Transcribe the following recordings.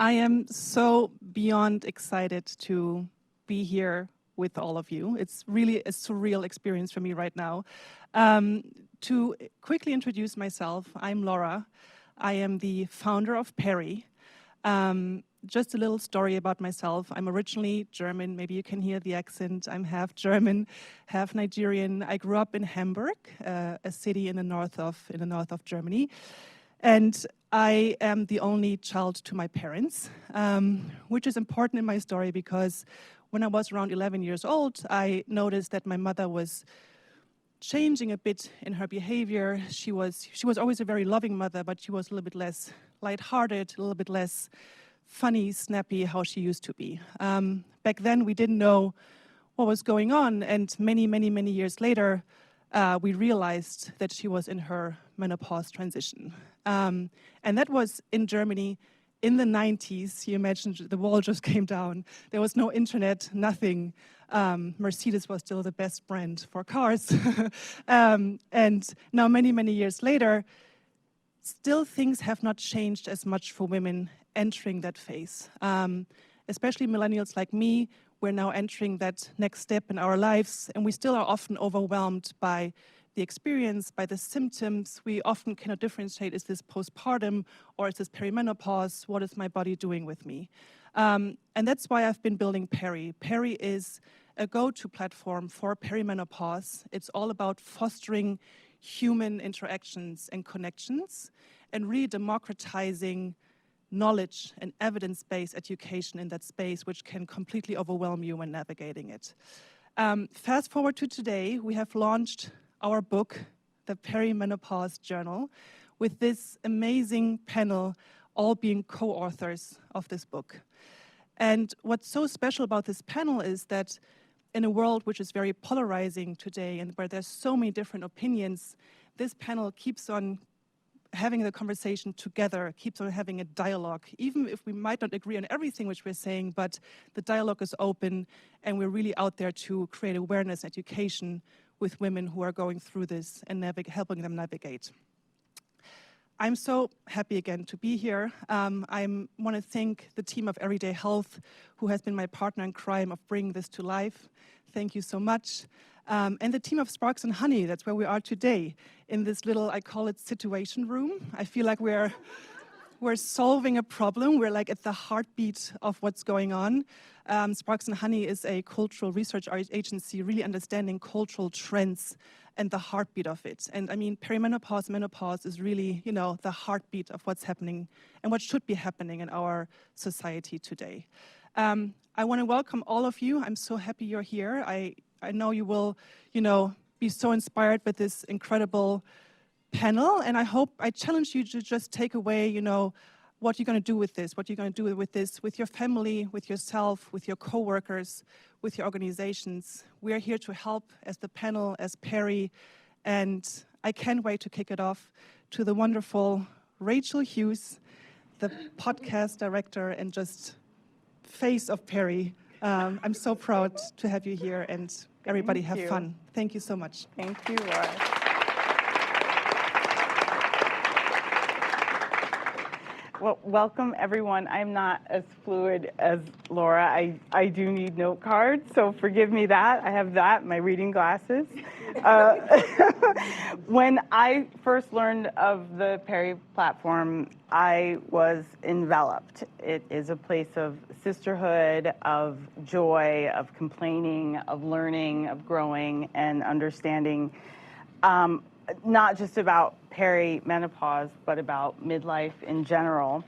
I am so beyond excited to be here with all of you. It's really a surreal experience for me right now. To quickly introduce myself, I'm Laura. I am the founder of Perry. Just a little story about myself. I'm originally German. Maybe you can hear the accent. I'm half German, half Nigerian. I grew up in Hamburg, a city in the north of Germany. And I am the only child to my parents, which is important in my story because when I was around 11 years old, I noticed that my mother was changing a bit in her behavior. She was always a very loving mother, but she was a little bit less lighthearted, a little bit less funny, snappy, how she used to be. Back then, we didn't know what was going on, and many years later, we realized that she was in her menopause transition. And that was in Germany in the 90s. You imagine the wall just came down. There was no internet, nothing. Mercedes was still the best brand for cars. And now many years later, still things have not changed as much for women entering that phase. Especially millennials like me, we're now entering that next step in our lives, and we still are often overwhelmed by the experience, by the symptoms. We often cannot differentiate, is this postpartum or is this perimenopause? What is my body doing with me? And that's why I've been building Perry. Perry is a go-to platform for perimenopause. It's all about fostering human interactions and connections and really democratizing knowledge and evidence-based education in that space, which can completely overwhelm you when navigating it. Fast forward to today, we have launched our book, the Perimenopause Journal, with this amazing panel, all being co-authors of this book. And what's so special about this panel is that in a world which is very polarizing today and where there's so many different opinions, this panel keeps on having the conversation together, keeps on having a dialogue, even if we might not agree on everything which we're saying, but the dialogue is open and we're really out there to create awareness, education with women who are going through this and helping them navigate. I'm so happy again to be here. I want to thank the team of Everyday Health, who has been my partner in crime of bringing this to life. Thank you so much. And the team of Sparks and Honey, that's where we are today, in this little, I call it situation room. I feel like we're solving a problem. We're like at the heartbeat of what's going on. Sparks and Honey is a cultural research agency really understanding cultural trends and the heartbeat of it. And I mean, perimenopause, menopause is really, the heartbeat of what's happening and what should be happening in our society today. I want to welcome all of you. I'm so happy you're here. I know you will, be so inspired by this incredible panel, and I challenge you to just take away, what you're going to do with this, what you're going to do with this, with your family, with yourself, with your coworkers, with your organizations. We are here to help as the panel, as Perry, and I can't wait to kick it off to the wonderful Rachel Hughes, the podcast director and just face of Perry. I'm so proud to have you here, and everybody have fun. Thank you so much. Thank you, Laura. Well, welcome everyone. I'm not as fluid as Laura. I do need note cards, so forgive me that. I have that, my reading glasses. When I first learned of the Perry platform, I was enveloped. It is a place of sisterhood, of joy, of complaining, of learning, of growing and understanding. Not just about perimenopause, but about midlife in general.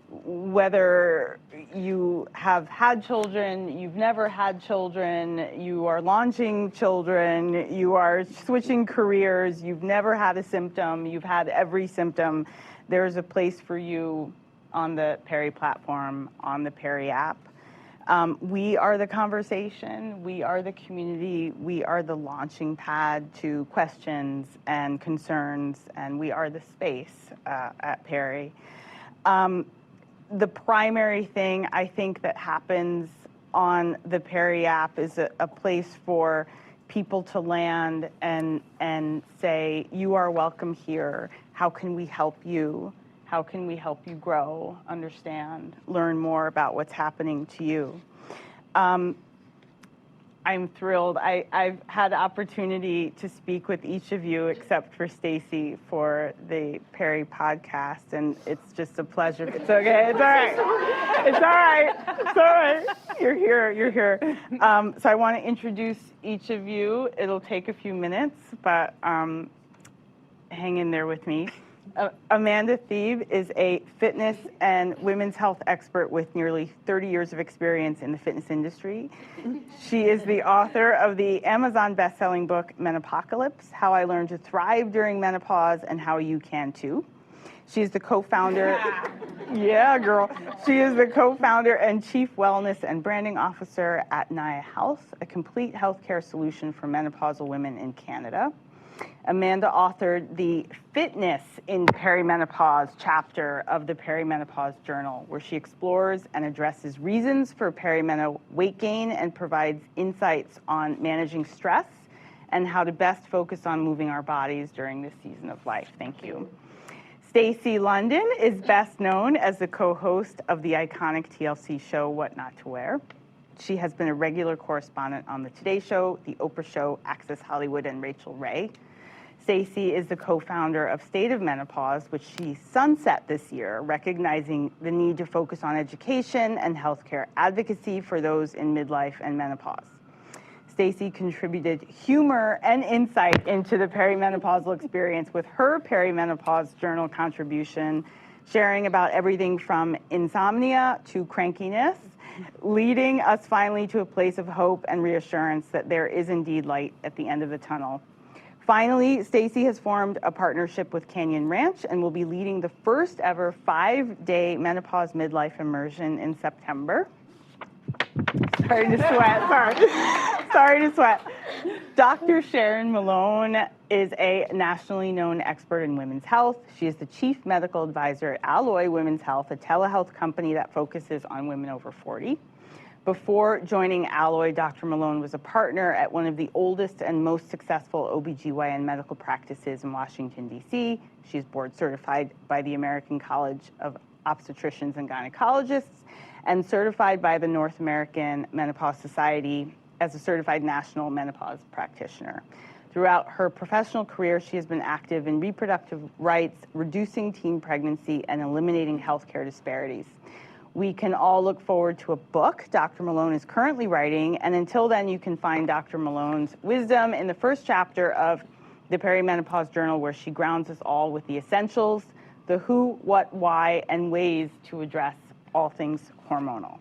Whether you have had children, you've never had children, you are launching children, you are switching careers, you've never had a symptom, you've had every symptom, there's a place for you on the Perry platform, on the Perry app. We are the conversation, we are the community, we are the launching pad to questions and concerns, and we are the space at Perry. The primary thing I think that happens on the Perry app is a place for people to land and say, you are welcome here, how can we help you? How can we help you grow, understand, learn more about what's happening to you? I'm thrilled. I've had the opportunity to speak with each of you, except for Stacy, for the Peri podcast, and it's just a pleasure. It's okay. It's all right. It's all right. It's all right. You're here. You're here. So I want to introduce each of you. It'll take a few minutes, but hang in there with me. Amanda Thiebe is a fitness and women's health expert with nearly 30 years of experience in the fitness industry. She is the author of the Amazon best-selling book, Menopocalypse: How I Learned to Thrive During Menopause and How You Can Too. She's the co-founder, yeah, girl. She is the co-founder and chief wellness and branding officer at MidLife Health, a complete healthcare solution for menopausal women in Canada. Amanda authored the Fitness in Perimenopause chapter of the Perimenopause Journal, where she explores and addresses reasons for perimenopause weight gain and provides insights on managing stress and how to best focus on moving our bodies during this season of life. Thank you. Stacey London is best known as the co-host of the iconic TLC show, What Not to Wear. She has been a regular correspondent on The Today Show, The Oprah Show, Access Hollywood, and Rachel Ray. Stacey is the co-founder of State of Menopause, which she sunset this year, recognizing the need to focus on education and healthcare advocacy for those in midlife and menopause. Stacey contributed humor and insight into the perimenopausal experience with her Perimenopause Journal contribution, sharing about everything from insomnia to crankiness, leading us finally to a place of hope and reassurance that there is indeed light at the end of the tunnel. Finally, Stacey has formed a partnership with Canyon Ranch and will be leading the first ever 5-day menopause midlife immersion in September. Sorry to sweat, sorry to sweat. Dr. Sharon Malone is a nationally known expert in women's health. She is the chief medical advisor at Alloy Women's Health, a telehealth company that focuses on women over 40. Before joining Alloy, Dr. Malone was a partner at one of the oldest and most successful OBGYN medical practices in Washington, D.C. She's board certified by the American College of Obstetricians and Gynecologists and certified by the North American Menopause Society as a certified national menopause practitioner. Throughout her professional career, she has been active in reproductive rights, reducing teen pregnancy, and eliminating healthcare disparities. We can all look forward to a book Dr. Malone is currently writing, and until then, you can find Dr. Malone's wisdom in the first chapter of the Perimenopause Journal, where she grounds us all with the essentials, the who, what, why, and ways to address all things hormonal.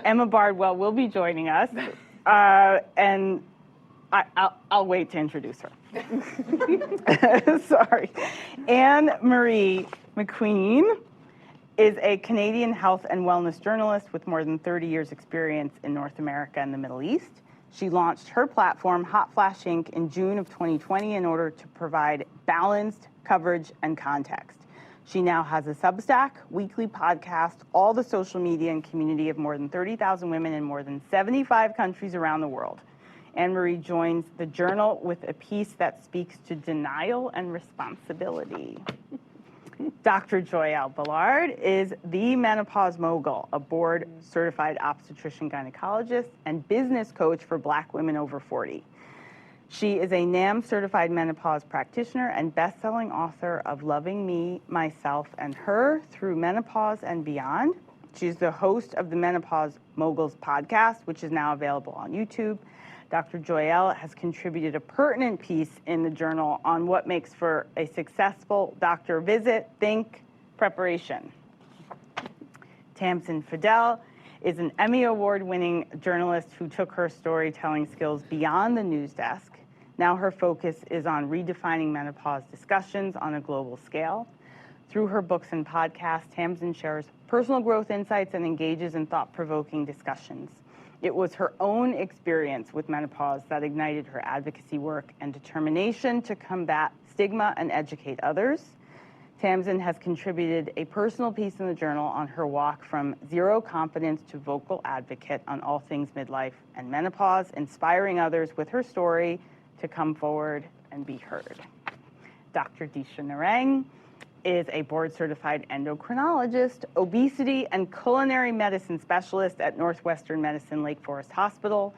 Emma Bardwell will be joining us, and I'll wait to introduce her. Sorry. Anne Marie McQueen is a Canadian health and wellness journalist with more than 30 years experience in North America and the Middle East. She launched her platform, Hot Flash Inc., in June of 2020 in order to provide balanced coverage and context. She now has a Substack, weekly podcast, all the social media and community of more than 30,000 women in more than 75 countries around the world. Anne-Marie joins the Journal with a piece that speaks to denial and responsibility. Dr. Joyelle Ballard is the menopause mogul, a board-certified obstetrician gynecologist and business coach for Black women over 40. She is a NAM-certified menopause practitioner and best-selling author of Loving Me, Myself, and Her Through Menopause and Beyond. She's the host of the Menopause Moguls podcast, which is now available on YouTube. Dr. Joyelle has contributed a pertinent piece in the Journal on what makes for a successful doctor visit, think, preparation. Tamsin Fidel is an Emmy Award-winning journalist who took her storytelling skills beyond the news desk. Now her focus is on redefining menopause discussions on a global scale. Through her books and podcasts, Tamsin shares personal growth insights and engages in thought-provoking discussions. It was her own experience with menopause that ignited her advocacy work and determination to combat stigma and educate others. Tamsin has contributed a personal piece in the Journal on her walk from zero confidence to vocal advocate on all things midlife and menopause, inspiring others with her story to come forward and be heard. Dr. Disha Narang is a board-certified endocrinologist, obesity and culinary medicine specialist at Northwestern Medicine Lake Forest Hospital.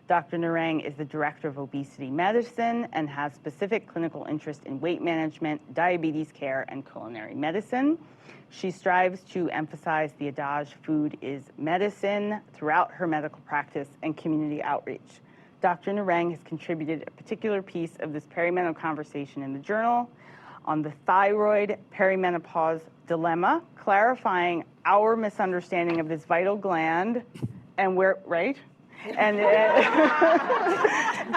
Dr. Narang is the director of obesity medicine and has specific clinical interest in weight management, diabetes care, and culinary medicine. She strives to emphasize the adage, food is medicine, throughout her medical practice and community outreach. Dr. Narang has contributed a particular piece of this perimenopause conversation in the journal on the thyroid perimenopause dilemma, clarifying our misunderstanding of this vital gland and where, right? And,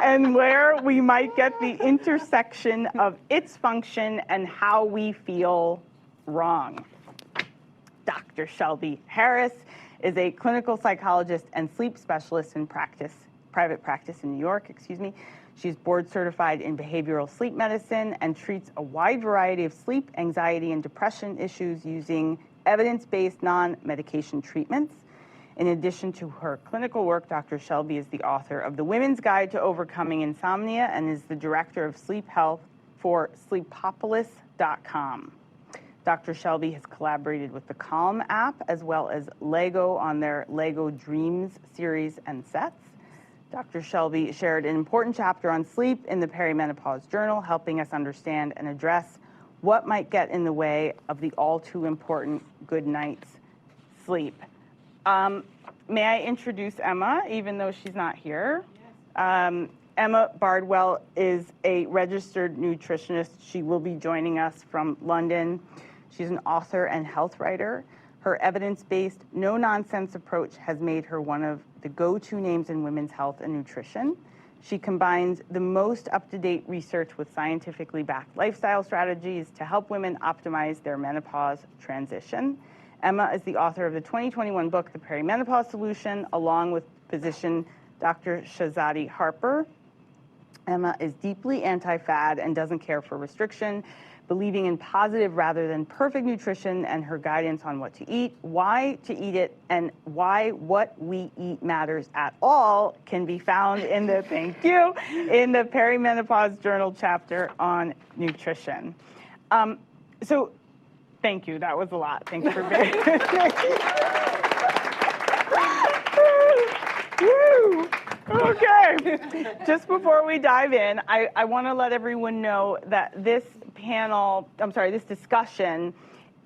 and where we might get the intersection of its function and how we feel wrong. Dr. Shelby Harris is a clinical psychologist and sleep specialist in private practice in New York, She's board certified in behavioral sleep medicine and treats a wide variety of sleep, anxiety, and depression issues using evidence-based non-medication treatments. In addition to her clinical work, Dr. Shelby is the author of The Women's Guide to Overcoming Insomnia and is the director of sleep health for sleepopolis.com. Dr. Shelby has collaborated with the Calm app as well as Lego on their Lego Dreams series and sets. Dr. Shelby shared an important chapter on sleep in the Perimenopause Journal, helping us understand and address what might get in the way of the all too important good night's sleep. May I introduce Emma, even though she's not here? Yes. Emma Bardwell is a registered nutritionist. She will be joining us from London. She's an author and health writer. Her evidence-based, no-nonsense approach has made her one of the go-to names in women's health and nutrition. She combines the most up-to-date research with scientifically backed lifestyle strategies to help women optimize their menopause transition. Emma is the author of the 2021 book, The Perimenopause Solution, along with physician Dr. Shazadi Harper. Emma is deeply anti-fad and doesn't care for restriction, believing in positive rather than perfect nutrition, and her guidance on what to eat, why to eat it, and why what we eat matters at all can be found in the, in the Perimenopause Journal chapter on nutrition. So thank you, that was a lot. Thanks for being Woo! Okay, just before we dive in, I want to let everyone know that this this discussion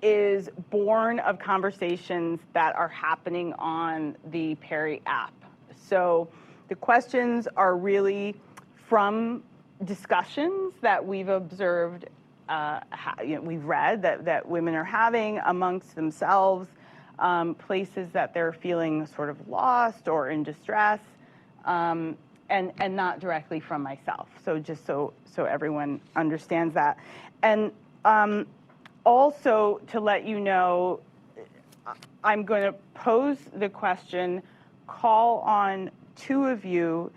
is born of conversations that are happening on the Peri app. So the questions are really from discussions that we've observed, we've read that women are having amongst themselves, places that they're feeling sort of lost or in distress, and not directly from myself. So just so everyone understands that. And also to let you know, I'm going to pose the question, call on two of you.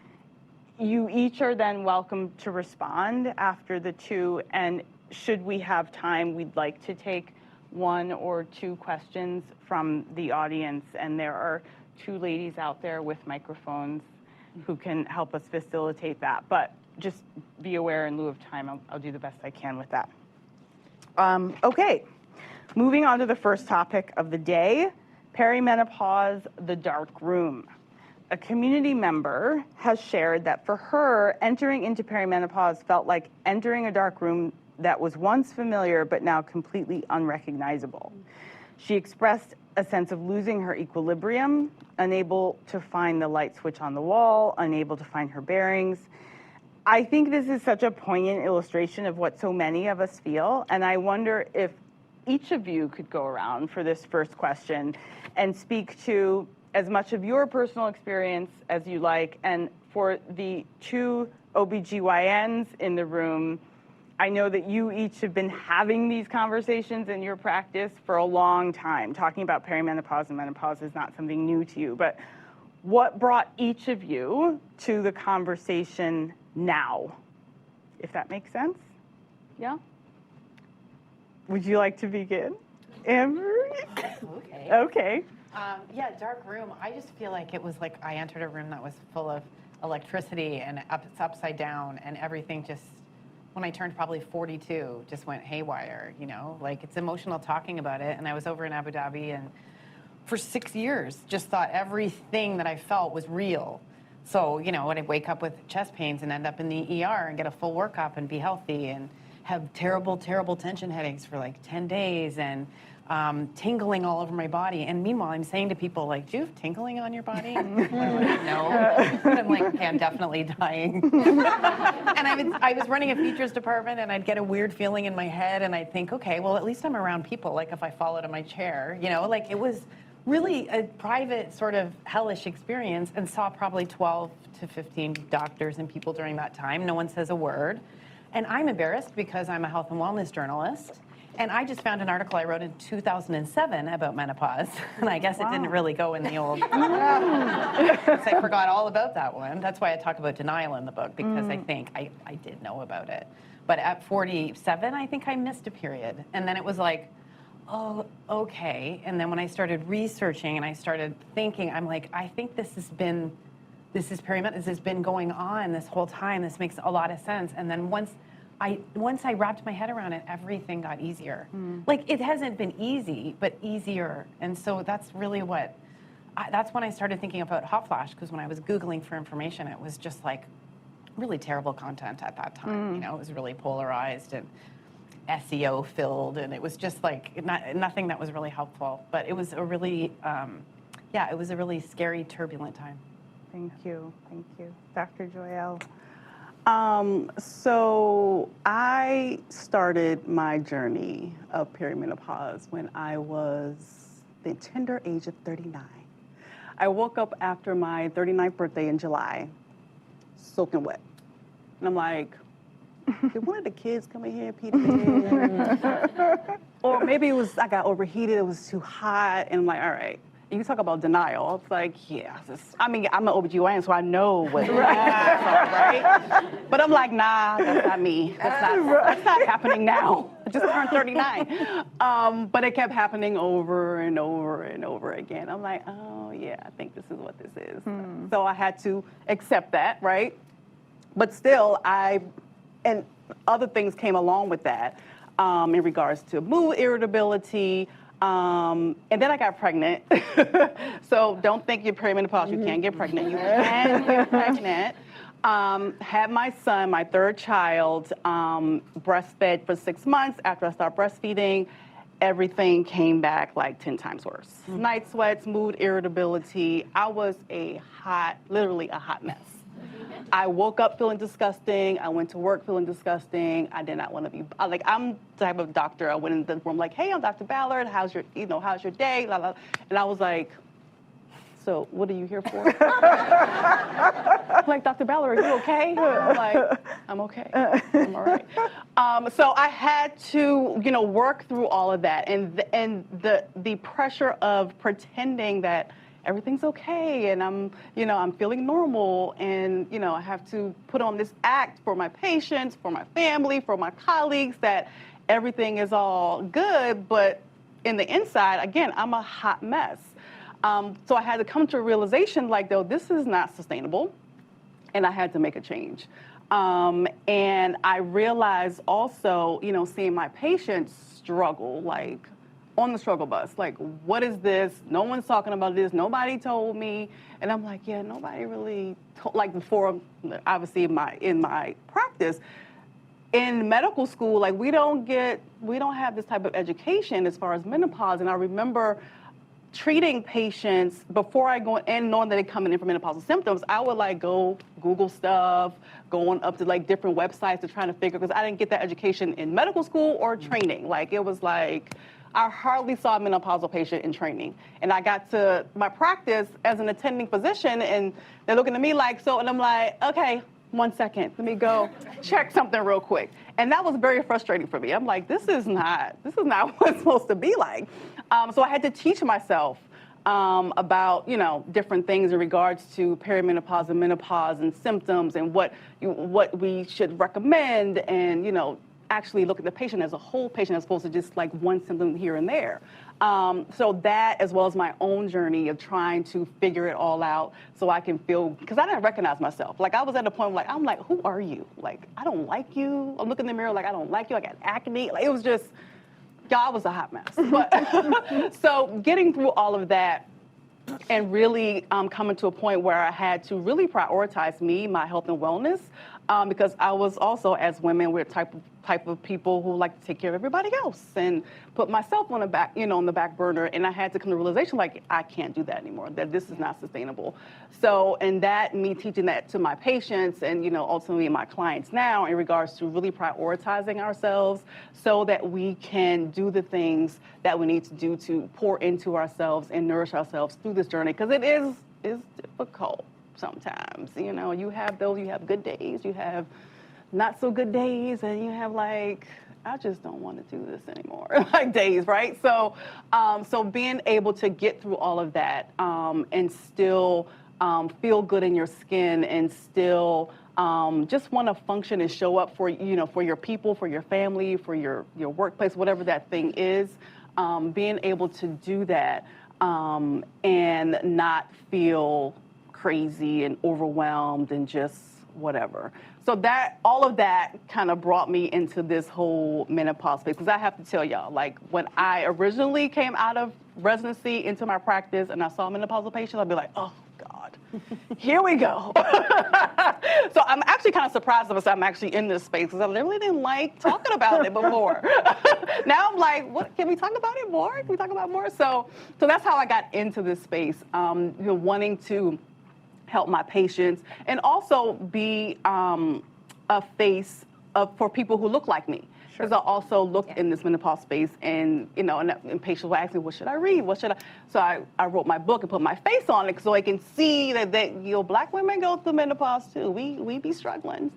You each are then welcome to respond after the two, and should we have time, we'd like to take one or two questions from the audience, and there are two ladies out there with microphones who can help us facilitate that. But just be aware, in lieu of time, I'll do the best I can with that. Okay, moving on to the first topic of the day, perimenopause, the dark room. A community member has shared that for her, entering into perimenopause felt like entering a dark room that was once familiar but now completely unrecognizable. She expressed a sense of losing her equilibrium, unable to find the light switch on the wall, unable to find her bearings. I think this is such a poignant illustration of what so many of us feel, and I wonder if each of you could go around for this first question and speak to as much of your personal experience as you like. And for the two OBGYNs in the room, I know that you each have been having these conversations in your practice for a long time. Talking about perimenopause and menopause is not something new to you, but what brought each of you to the conversation now, if that makes sense? Yeah? Would you like to begin? Amber? Okay. Okay. Yeah, dark room. I just feel like it was like I entered a room that was full of electricity and it's upside down and everything just when I turned probably 42, just went haywire, like it's emotional talking about it. And I was over in Abu Dhabi and for 6 years, just thought everything that I felt was real. So, when I'd wake up with chest pains and end up in the ER and get a full workup and be healthy and have terrible, terrible tension headaches for like 10 days and tingling all over my body. And meanwhile, I'm saying to people like, do you have tingling on your body? And they're like, no. But I'm like, okay, I'm definitely dying. And I was running a features department and I'd get a weird feeling in my head and I'd think, okay, well, at least I'm around people. Like if I fall out of my chair, like it was really a private sort of hellish experience, and saw probably 12 to 15 doctors and people during that time. No one says a word. And I'm embarrassed because I'm a health and wellness journalist. And I just found an article I wrote in 2007 about menopause. And I guess it didn't really go in the old. I forgot all about that one. That's why I talk about denial in the book, because I think I did know about it. But at 47, I think I missed a period. And then it was like, oh, okay. And then when I started researching and I started thinking, I'm like, I think this has been going on this whole time. This makes a lot of sense. And then once I wrapped my head around it, everything got easier. Like it hasn't been easy, but easier. And so that's really that's when I started thinking about Hot Flash, because when I was Googling for information, it was just like really terrible content at that time. It was really polarized and SEO filled, and it was just like nothing that was really helpful. But it was a really, it was a really scary, turbulent time. Thank you. Dr. Joelle. So I started my journey of perimenopause when I was the tender age of 39. I woke up after my 39th birthday in July, soaking wet. And I'm like, did one of the kids come in here and pee the bed? Or maybe I got overheated, it was too hot, and I'm like, all right. And you talk about denial. I was like, yeah, I'm an OBGYN, so I know what right? But I'm like, nah, that's not me. That's not happening now. I just turned 39. But it kept happening over and over and over again. I'm like, oh, yeah, I think this is what this is. So I had to accept that, right? But still, and other things came along with that in regards to mood irritability. And then I got pregnant. So don't think you're perimenopause, you can't get pregnant. You can get pregnant. Had my son, my third child, breastfed for 6 months. After I started breastfeeding, everything came back like 10 times worse. Night sweats, mood irritability. I was literally a hot mess. I woke up feeling disgusting. I went to work feeling disgusting. I did not want to be, I'm the type of doctor. I went in the room like, hey, I'm Dr. Ballard. How's your day? La, la. And I was like, so what are you here for? Like, Dr. Ballard, are you okay? I'm like, I'm okay. I'm all right. So I had to, work through all of that. And the pressure of pretending that everything's okay, and I'm feeling normal, and I have to put on this act for my patients, for my family, for my colleagues, that everything is all good, but in the inside, again, I'm a hot mess. So I had to come to a realization, like, though, this is not sustainable, and I had to make a change. And I realized also, seeing my patients struggle, like, on the struggle bus, like, what is this? No one's talking about this. Nobody told me. And I'm like, yeah, nobody really like before, obviously in my practice. In medical school, like, we don't have this type of education as far as menopause. And I remember treating patients before I go in, knowing that they're coming in for menopausal symptoms. I would like go Google stuff, going up to like different websites to try to figure, because I didn't get that education in medical school or training. Like, it was like, I hardly saw a menopausal patient in training. And I got to my practice as an attending physician, and they're looking at me like, so, and I'm like, okay, 1 second, let me go check something real quick. And that was very frustrating for me. I'm like, this is not what it's supposed to be like. So I had to teach myself about, different things in regards to perimenopause and menopause and symptoms, and what we should recommend, and, actually look at the patient as a whole patient, as opposed to just like one symptom here and there. So that, as well as my own journey of trying to figure it all out so I can feel, because I didn't recognize myself. Like, I was at a point where, like, I'm like, who are you? Like, I don't like you. I'm looking in the mirror like, I don't like you. I got acne. Like, it was just, y'all, was a hot mess. But so getting through all of that and really coming to a point where I had to really prioritize me, my health and wellness, because I was also, as women, we're type of people who like to take care of everybody else and put myself on the back, on the back burner. And I had to come to the realization, like, I can't do that anymore, that this is not sustainable. So, and that, me teaching that to my patients and, ultimately my clients now in regards to really prioritizing ourselves so that we can do the things that we need to do to pour into ourselves and nourish ourselves through this journey. Because it is difficult sometimes. You have good days, you have not so good days, and you have like, I just don't want to do this anymore, like days, right? So, so being able to get through all of that and still feel good in your skin and still just want to function and show up for for your people, for your family, for your workplace, whatever that thing is, being able to do that and not feel crazy and overwhelmed and just whatever. So that, all of that kind of brought me into this whole menopause space. Because I have to tell y'all, like, when I originally came out of residency into my practice and I saw menopausal patients, I'd be like, oh God, here we go. So I'm actually kind of surprised that I'm actually in this space because I really didn't like talking about it before. Now I'm like, what, can we talk about it more? Can we talk about more? So that's how I got into this space, wanting to help my patients and also be a face for people who look like me. Because I also looked in this menopause space and, and patients will ask me, what should I read? What should I? So I wrote my book and put my face on it so I can see that Black women go through menopause too. We be struggling,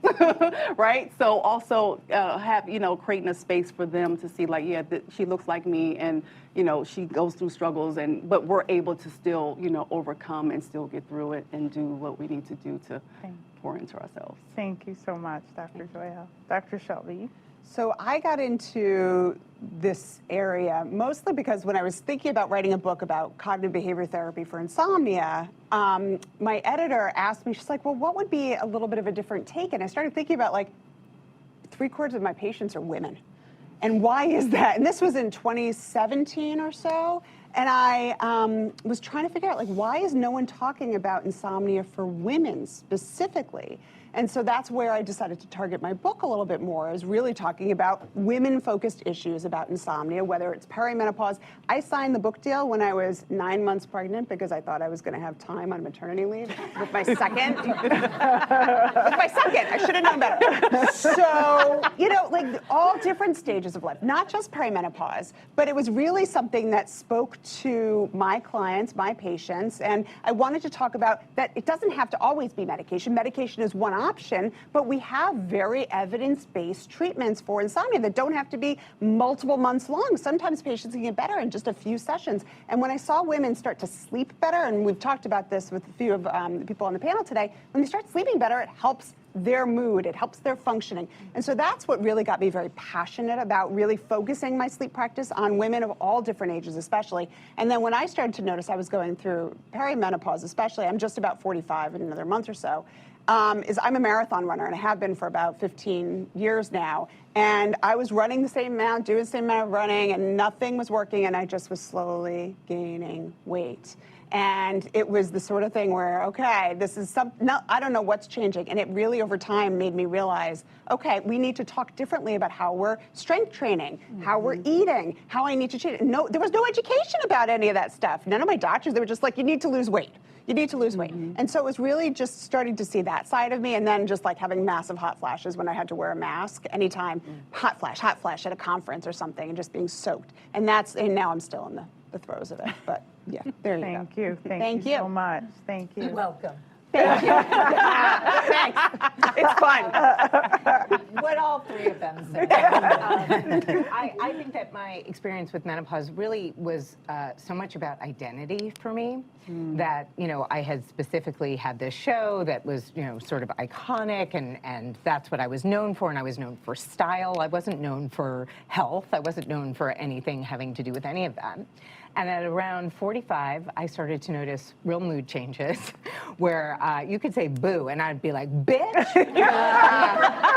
right? So also have, creating a space for them to see like, yeah, she looks like me and, she goes through struggles but we're able to still, overcome and still get through it and do what we need to do to pour into ourselves. Thank you so much, Dr. Joya. Dr. Shelby. So I got into this area mostly because when I was thinking about writing a book about cognitive behavior therapy for insomnia, my editor asked me, she's like, well, what would be a little bit of a different take? And I started thinking about like 3/4 of my patients are women. And why is that? And this was in 2017 or so. And I was trying to figure out, like, why is no one talking about insomnia for women specifically? And so that's where I decided to target my book a little bit more, is really talking about women-focused issues about insomnia, whether it's perimenopause. I signed the book deal when I was 9 months pregnant because I thought I was going to have time on maternity leave with my second. I should have known better. So, like all different stages of life, not just perimenopause, but it was really something that spoke to my clients, my patients, and I wanted to talk about that it doesn't have to always be medication. Medication is one option, but we have very evidence-based treatments for insomnia that don't have to be multiple months long. Sometimes patients can get better in just a few sessions. And when I saw women start to sleep better, and we've talked about this with a few of the people on the panel today, when they start sleeping better, it helps their mood, it helps their functioning. And so that's what really got me very passionate about really focusing my sleep practice on women of all different ages especially. And then when I started to notice I was going through perimenopause especially, I'm just about 45 in another month or so, is I'm a marathon runner and I have been for about 15 years now. And I was running the same amount, doing the same amount of running, and nothing was working, and I just was slowly gaining weight. And it was the sort of thing where, okay, this is I don't know what's changing. And it really over time made me realize, okay, we need to talk differently about how we're strength training, how we're eating, how I need to change. No, there was no education about any of that stuff. None of my doctors, they were just like, you need to lose weight. You need to lose weight. And so it was really just starting to see that side of me, and then just like having massive hot flashes when I had to wear a mask anytime, hot flash at a conference or something, and just being soaked. And now I'm still in the throes of it. But yeah, there you go. Thank you. Thank you so much. Thank you. Welcome. Thank you. Thanks. It's fun. What all 3 of them. So. I think that my experience with menopause really was so much about identity for me that, you know, I had specifically had this show that was, you know, sort of iconic, and that's what I was known for, and I was known for style. I wasn't known for health. I wasn't known for anything having to do with any of that. And at around 45, I started to notice real mood changes where you could say boo, and I'd be like, bitch,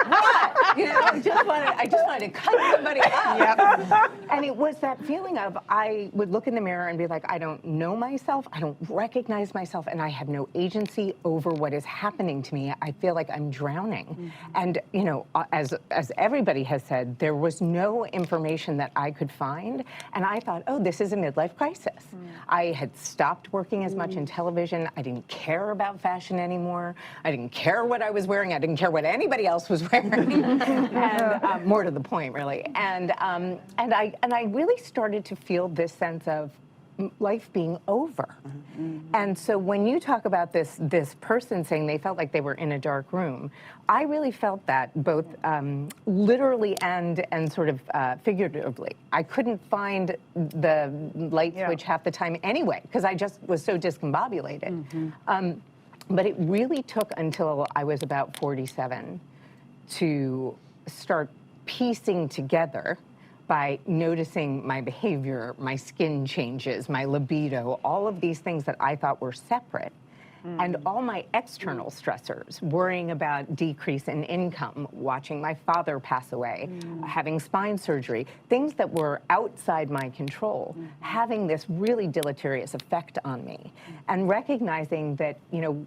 what? You know, I just wanted to cut somebody up. Yep. And it was that feeling of, I would look in the mirror and be like, I don't know myself, I don't recognize myself, and I have no agency over what is happening to me. I feel like I'm drowning. Mm-hmm. And, you know, as everybody has said, there was no information that I could find, and I thought, oh, this is a midlife crisis. I had stopped working as much in television. I didn't care about fashion anymore. I didn't care what I was wearing. I didn't care what anybody else was wearing. And more to the point, really. And I really started to feel this sense of life being over. Mm-hmm. And so when you talk about this person saying they felt like they were in a dark room, I really felt that both literally and sort of figuratively. I couldn't find the light switch half the time anyway, because I just was so discombobulated. Mm-hmm. But it really took until I was about 47 to start piecing together by noticing my behavior, my skin changes, my libido, all of these things that I thought were separate. And all my external stressors, worrying about decrease in income, watching my father pass away, having spine surgery, things that were outside my control, having this really deleterious effect on me. And recognizing that, you know,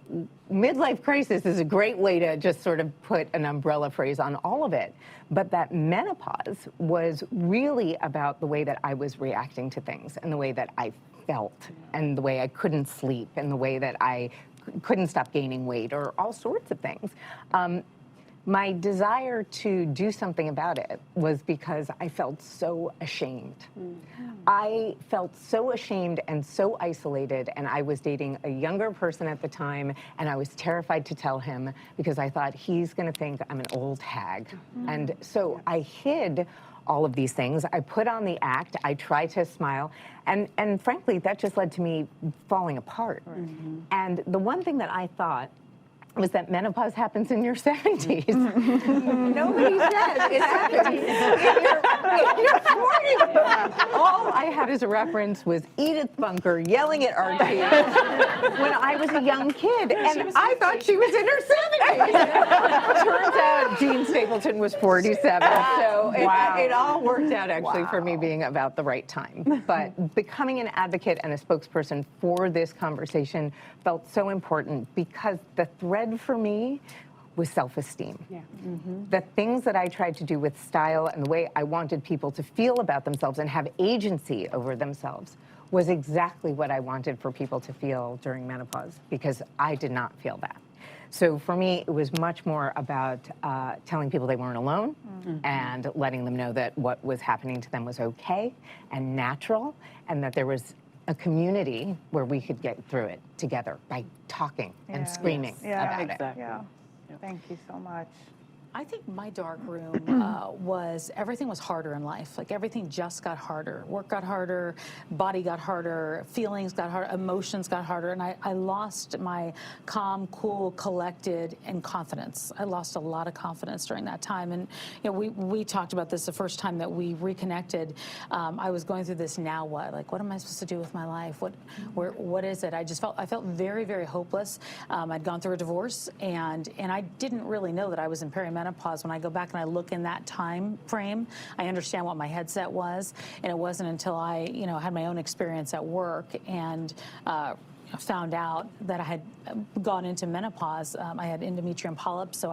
midlife crisis is a great way to just sort of put an umbrella phrase on all of it. But that menopause was really about the way that I was reacting to things and the way that I felt and the way I couldn't sleep and the way that I couldn't stop gaining weight or all sorts of things. My desire to do something about it was because I felt so ashamed. I felt so ashamed and so isolated, and I was dating a younger person at the time, and I was terrified to tell him because I thought he's gonna think I'm an old hag. And so I hid all of these things. I put on the act, I tried to smile, and frankly, that just led to me falling apart. And the one thing that I thought was that menopause happens in your 70s. Nobody says it happens in your 40s. All I had as a reference was Edith Bunker yelling at Archie when I was a young kid, and I thought she was in her 70s. Turns out Jean Stapleton was 47, so it all worked out actually for me being about the right time. But becoming an advocate and a spokesperson for this conversation felt so important because the thread for me was self-esteem. The things that I tried to do with style and the way I wanted people to feel about themselves and have agency over themselves was exactly what I wanted for people to feel during menopause, because I did not feel that. So for me, it was much more about telling people they weren't alone and letting them know that what was happening to them was okay and natural, and that there was a community where we could get through it together by talking and screaming about it. Yeah. Thank you so much. I think my dark room was everything was harder in life. Like everything just got harder. Work got harder, body got harder, feelings got harder, emotions got harder, and I lost my calm, cool, collected, and confidence. I lost a lot of confidence during that time. And you know, we talked about this the first time that we reconnected. I was going through this now what? Like, what am I supposed to do with my life? What is it? I felt very, very hopeless. I'd gone through a divorce, and I didn't really know that I was in perimenopause. When I go back and I look in that time frame, I understand what my headset was, and it wasn't until I, you know, had my own experience at work and found out that I had gone into menopause. I had endometrium polyps, so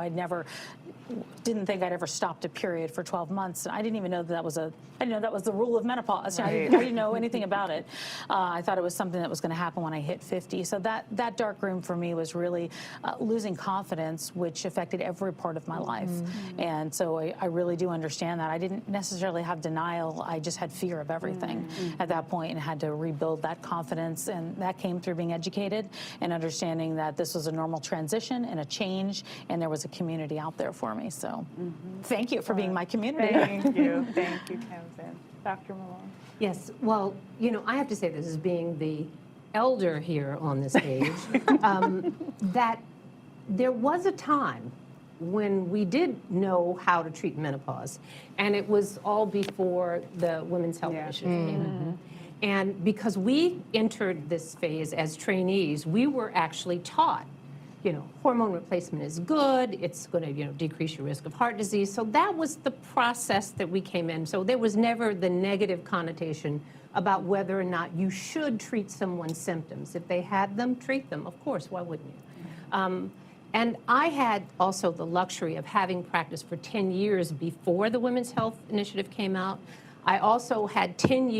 didn't think I'd ever stopped a period for 12 months. I didn't even know that was I didn't know that was the rule of menopause. Right. I didn't know anything about it. I thought it was something that was going to happen when I hit 50. So that dark room for me was really losing confidence, which affected every part of my life. And so I really do understand that. I didn't necessarily have denial. I just had fear of everything at that point and had to rebuild that confidence. And that came through being educated and understanding that this was a normal transition and a change, and there was a community out there for for me. So thank you for being my community. Thank you. Thank you, Tamsin. Dr. Malone. Yes, well, you know, I have to say this as being the elder here on the stage, that there was a time when we did know how to treat menopause, and it was all before the Women's Health Initiative came in. And because we entered this phase as trainees, we were actually taught, you know, hormone replacement is good, it's going to, you know, decrease your risk of heart disease. So that was the process that we came in. So there was never the negative connotation about whether or not you should treat someone's symptoms. If they had them, treat them. Of course, why wouldn't you? And I had also the luxury of having practiced for 10 years before the Women's Health Initiative came out. I also had 10,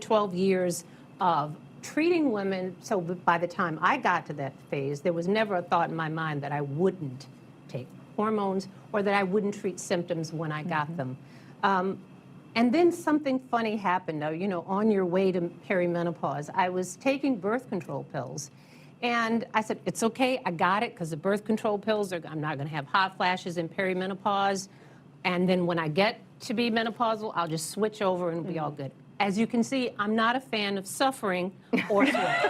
12 years of treating women. So by the time I got to that phase, there was never a thought in my mind that I wouldn't take hormones or that I wouldn't treat symptoms when I got them. And then something funny happened. Now, you know, on your way to perimenopause, I was taking birth control pills. And I said, it's okay, I got it, because the birth control pills, I'm not going to have hot flashes in perimenopause. And then when I get to be menopausal, I'll just switch over and be all good. As you can see, I'm not a fan of suffering or sweat.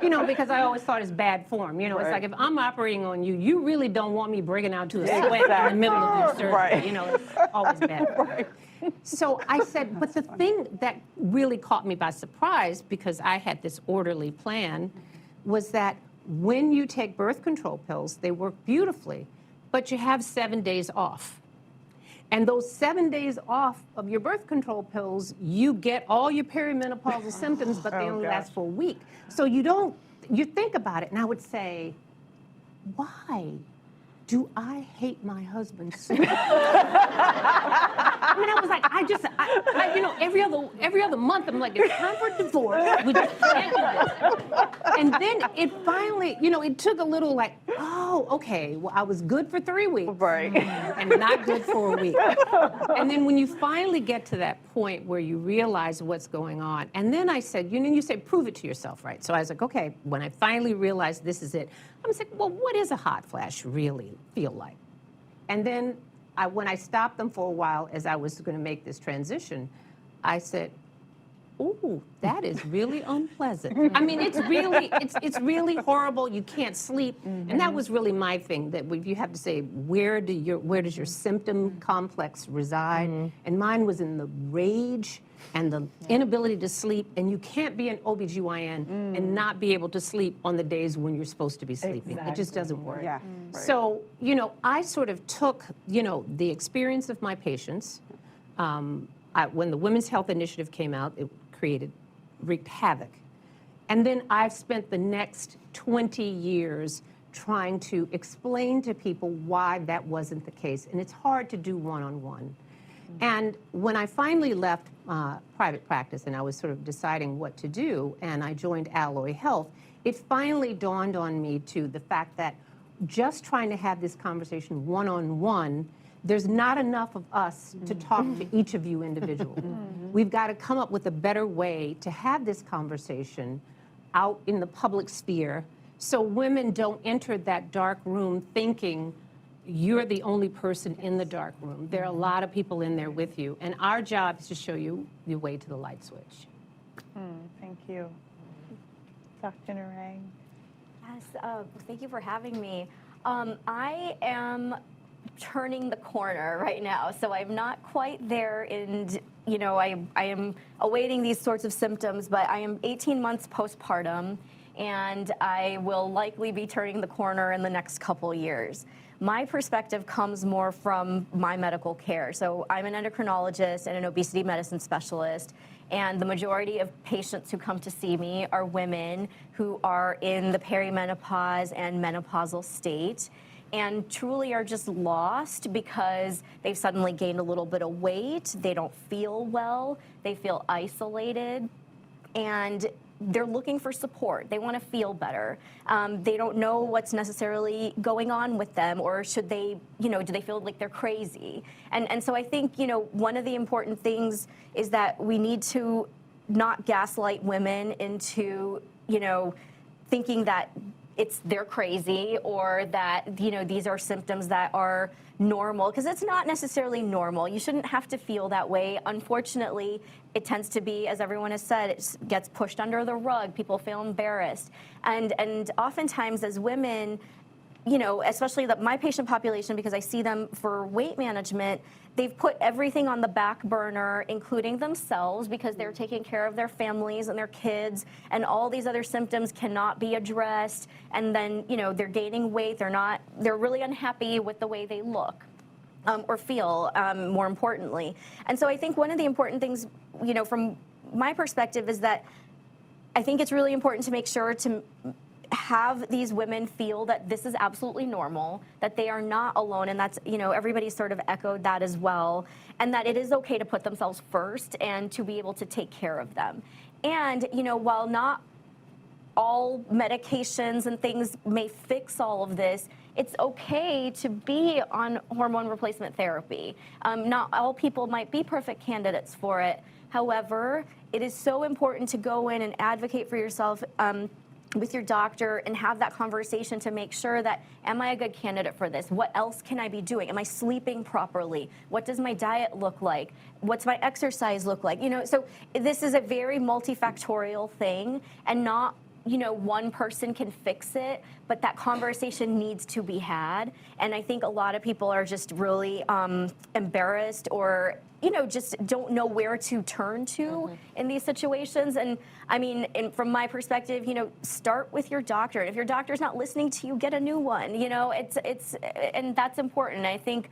You know, because I always thought it's bad form. You know, it's like if I'm operating on you, you really don't want me breaking out to a sweat in the middle of your surgery. You know, it's always bad. So I said, but the thing that really caught me by surprise, because I had this orderly plan, was that when you take birth control pills, they work beautifully, but you have 7 days off. And those 7 days off of your birth control pills, you get all your perimenopausal symptoms, but they only last for a week. So you think about it, and I would say, why do I hate my husband so much? I mean, I was like, you know, every other month, I'm like, it's time for a divorce. We just can't do this. And then it finally, you know, it took a little like, oh, okay, well, I was good for 3 weeks. Right. And not good for a week. And then when you finally get to that point where you realize what's going on, and then I said, you say, prove it to yourself, right? So I was like, okay, when I finally realized this is it, I was like, well, what does a hot flash really feel like? And then when I stopped them for a while as I was going to make this transition, I said, ooh, that is really unpleasant. I mean, it's really horrible. You can't sleep. And that was really my thing, that you have to say, where does your symptom complex reside? And mine was in the rage and the inability to sleep. And you can't be an OBGYN and not be able to sleep on the days when you're supposed to be sleeping. It just doesn't work. Yeah. So, you know, I sort of took, you know, the experience of my patients. When the Women's Health Initiative came out, it wreaked havoc. And then I've spent the next 20 years trying to explain to people why that wasn't the case. And it's hard to do one-on-one. And when I finally left private practice and I was sort of deciding what to do, and I joined Alloy Health, it finally dawned on me to the fact that just trying to have this conversation one-on-one, there's not enough of us to talk to each of you individually. We've got to come up with a better way to have this conversation out in the public sphere so women don't enter that dark room thinking you're the only person in the dark room. There are a lot of people in there with you, and our job is to show you the way to the light switch. Thank you. Dr. Narang. Yes, thank you for having me. I am turning the corner right now, so I'm not quite there, and you know, I am awaiting these sorts of symptoms, but I am 18 months postpartum, and I will likely be turning the corner in the next couple years. My perspective comes more from my medical care. So I'm an endocrinologist and an obesity medicine specialist, and the majority of patients who come to see me are women who are in the perimenopause and menopausal state, and truly are just lost because they've suddenly gained a little bit of weight, they don't feel well, they feel isolated, and they're looking for support. They want to feel better. They don't know what's necessarily going on with them, or should they, you know, do they feel like they're crazy? And so I think, you know, one of the important things is that we need to not gaslight women into, you know, thinking that they're crazy, or that, you know, these are symptoms that are normal, because it's not necessarily normal. You shouldn't have to feel that way. Unfortunately, it tends to be, as everyone has said, it gets pushed under the rug. People feel embarrassed. And oftentimes as women, you know, especially my patient population, because I see them for weight management, they've put everything on the back burner, including themselves, because they're taking care of their families and their kids, and all these other symptoms cannot be addressed. And then, you know, they're gaining weight. They're really unhappy with the way they look. Or feel, more importantly. And so I think one of the important things, you know, from my perspective, is that I think it's really important to make sure to have these women feel that this is absolutely normal, that they are not alone, and that's, you know, everybody's sort of echoed that as well, and that it is okay to put themselves first and to be able to take care of them. And, you know, while not all medications and things may fix all of this, it's okay to be on hormone replacement therapy. Not all people might be perfect candidates for it. However, it is so important to go in and advocate for yourself with your doctor and have that conversation to make sure that, am I a good candidate for this? What else can I be doing? Am I sleeping properly? What does my diet look like? What's my exercise look like? You know, so this is a very multifactorial thing, and not, you know, one person can fix it, but that conversation needs to be had. And I think a lot of people are just really embarrassed, or, you know, just don't know where to turn to in these situations. And I mean, from my perspective, you know, start with your doctor. And if your doctor's not listening to you, get a new one. You know, and that's important. I think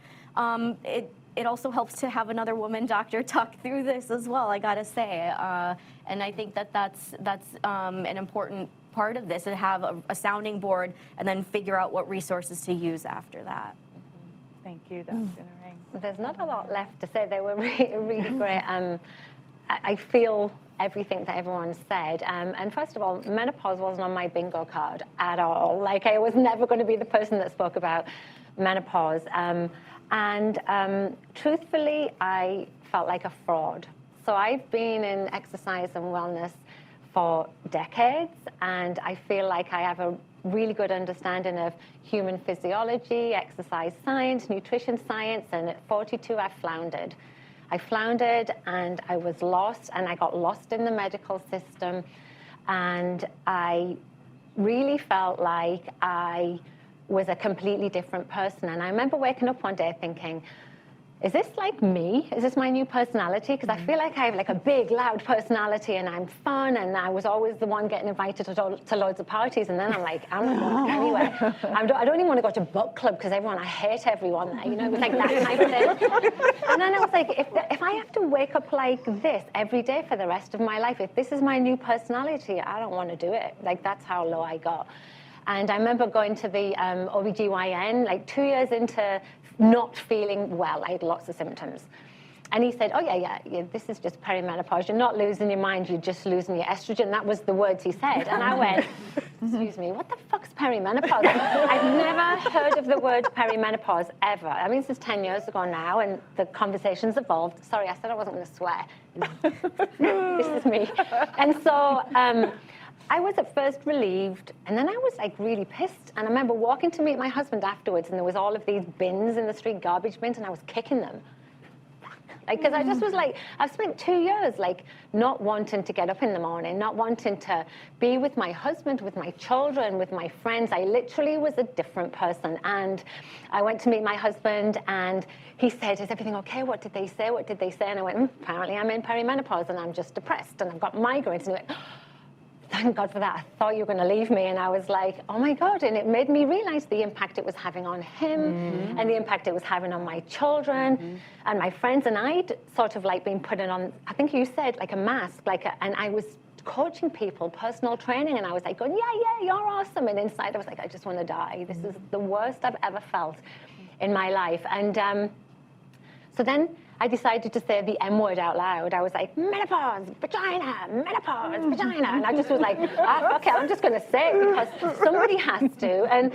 it also helps to have another woman doctor talk through this as well, I gotta say. And I think that's an important part of this, and have a sounding board, and then figure out what resources to use after that. Thank you, Dr. Narang. There's not a lot left to say. They were really great. I feel everything that everyone said. And first of all, menopause wasn't on my bingo card at all. Like, I was never going to be the person that spoke about menopause. Truthfully, I felt like a fraud. So I've been in exercise and wellness for decades, and I feel like I have a really good understanding of human physiology, exercise science, nutrition science, and at 42 I floundered. I floundered and I was lost, and I got lost in the medical system, and I really felt like I was a completely different person. And I remember waking up one day thinking, is this like me? Is this my new personality? Because I feel like I have like a big, loud personality, and I'm fun, and I was always the one getting invited to loads of parties, and then I'm like, I'm not going anywhere. I don't even want to go to book club because I hate everyone there, you know, it was like that kind of thing. And then I was like, if I have to wake up like this every day for the rest of my life, if this is my new personality, I don't want to do it. Like, that's how low I got. And I remember going to the OBGYN, like 2 years into not feeling well. I had lots of symptoms. And he said, oh, yeah, this is just perimenopause. You're not losing your mind, you're just losing your estrogen. That was the words he said. And I went, excuse me, what the fuck's perimenopause? I've never heard of the word perimenopause ever. I mean, this is 10 years ago now, and the conversation's evolved. Sorry, I said I wasn't going to swear. This is me. And so I was at first relieved, and then I was like really pissed. And I remember walking to meet my husband afterwards, and there was all of these bins in the street, garbage bins, and I was kicking them. Like, because I just was like, I've spent 2 years like not wanting to get up in the morning, not wanting to be with my husband, with my children, with my friends. I literally was a different person. And I went to meet my husband, and he said, is everything okay? What did they say? What did they say? And I went, apparently I'm in perimenopause, and I'm just depressed, and I've got migraines. And he went, thank God for that. I thought you were going to leave me. And I was like, oh my God. And it made me realize the impact it was having on him, and the impact it was having on my children and my friends. And I'd sort of like been putting on, I think you said, like a mask, and I was coaching people, personal training, and I was like going, yeah, you're awesome. And inside I was like, I just want to die. This is the worst I've ever felt in my life. And so then I decided to say the M word out loud. I was like, menopause, vagina, and I just was like, okay, I'm just going to say it because somebody has to. And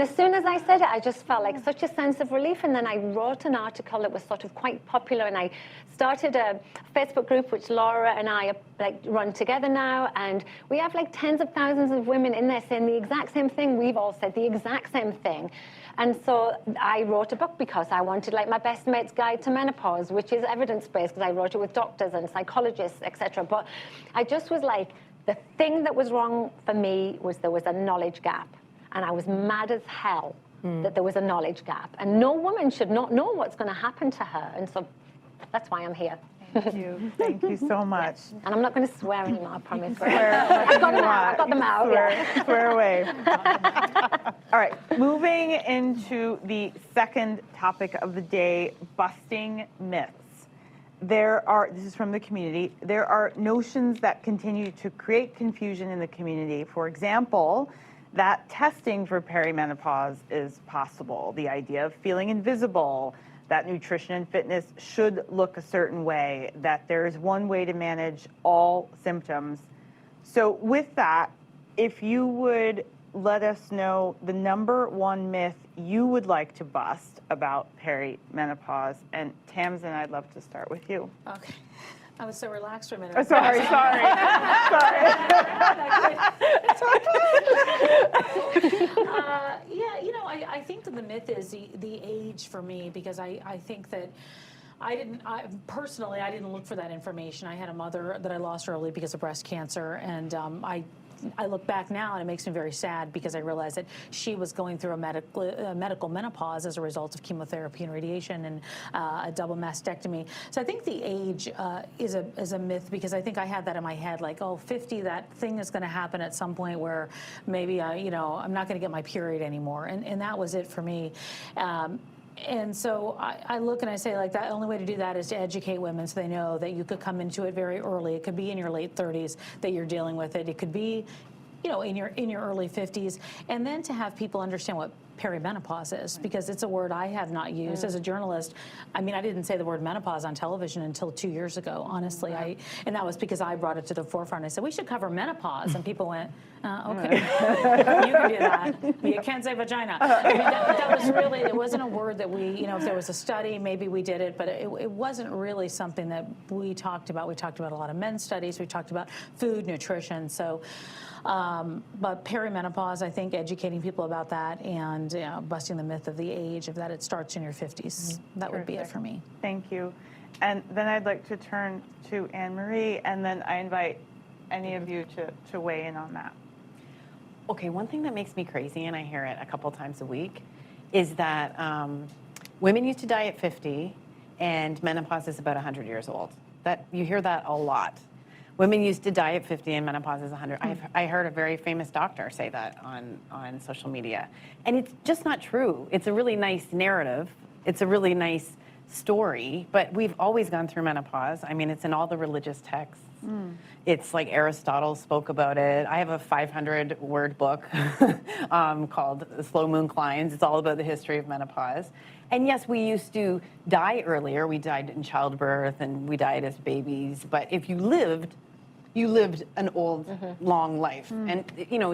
as soon as I said it, I just felt like such a sense of relief. And then I wrote an article that was sort of quite popular, and I started a Facebook group which Laura and I like run together now, and we have like tens of thousands of women in there saying the exact same thing. We've all said the exact same thing. And so I wrote a book because I wanted like my best mate's guide to menopause, which is evidence-based, because I wrote it with doctors and psychologists, etc. But I just was like, the thing that was wrong for me was there was a knowledge gap. And I was mad as hell that there was a knowledge gap. And no woman should not know what's going to happen to her. And so that's why I'm here. Thank you. Thank you so much. And I'm not going to swear anymore, I promise. I got them out. Yeah. Swear away. All right, moving into the second topic of the day, busting myths. This is from the community, there are notions that continue to create confusion in the community. For example, that testing for perimenopause is possible, the idea of feeling invisible, that nutrition and fitness should look a certain way, that there is one way to manage all symptoms. So with that, if you would let us know the number one myth you would like to bust about perimenopause. And Tamsin, I'd love to start with you. Okay. I was so relaxed for a minute. Sorry. Yeah, you know, I think that the myth is the age for me, because I think that personally, I didn't look for that information. I had a mother that I lost early because of breast cancer, and I look back now and it makes me very sad, because I realized that she was going through a medical menopause as a result of chemotherapy and radiation and a double mastectomy. So I think the age is a myth, because I think I had that in my head, like, oh, 50, that thing is going to happen at some point where maybe I'm not going to get my period anymore, and that was it for me. And so I look and I say, like, the only way to do that is to educate women so they know that you could come into it very early. It could be in your late 30s that you're dealing with it. It could be, in your early 50s. And then to have people understand what perimenopause is, because it's a word I have not used as a journalist. I mean, I didn't say the word menopause on television until 2 years ago, honestly. And that was because I brought it to the forefront. I said, we should cover menopause. And people went, okay, you can do that, but you can't say vagina. I mean, that was really, it wasn't a word that we, if there was a study, maybe we did it, but it wasn't really something that we talked about. We talked about a lot of men's studies. We talked about food, nutrition. So, but perimenopause, I think educating people about that and busting the myth of the age of that it starts in your 50s. That would be it for me. Thank you. And then I'd like to turn to Anne-Marie, and then I invite any of you to weigh in on that. Okay, one thing that makes me crazy, and I hear it a couple times a week, is that women used to die at 50, and menopause is about 100 years old. You hear that a lot. Women used to die at 50 and menopause is 100. I heard a very famous doctor say that on social media. And it's just not true. It's a really nice narrative. It's a really nice story, but we've always gone through menopause. I mean, it's in all the religious texts. It's like Aristotle spoke about it. I have a 500-word book called Slow Moon Climbs. It's all about the history of menopause. And yes, we used to die earlier. We died in childbirth and we died as babies. But if you lived an old, long life. And,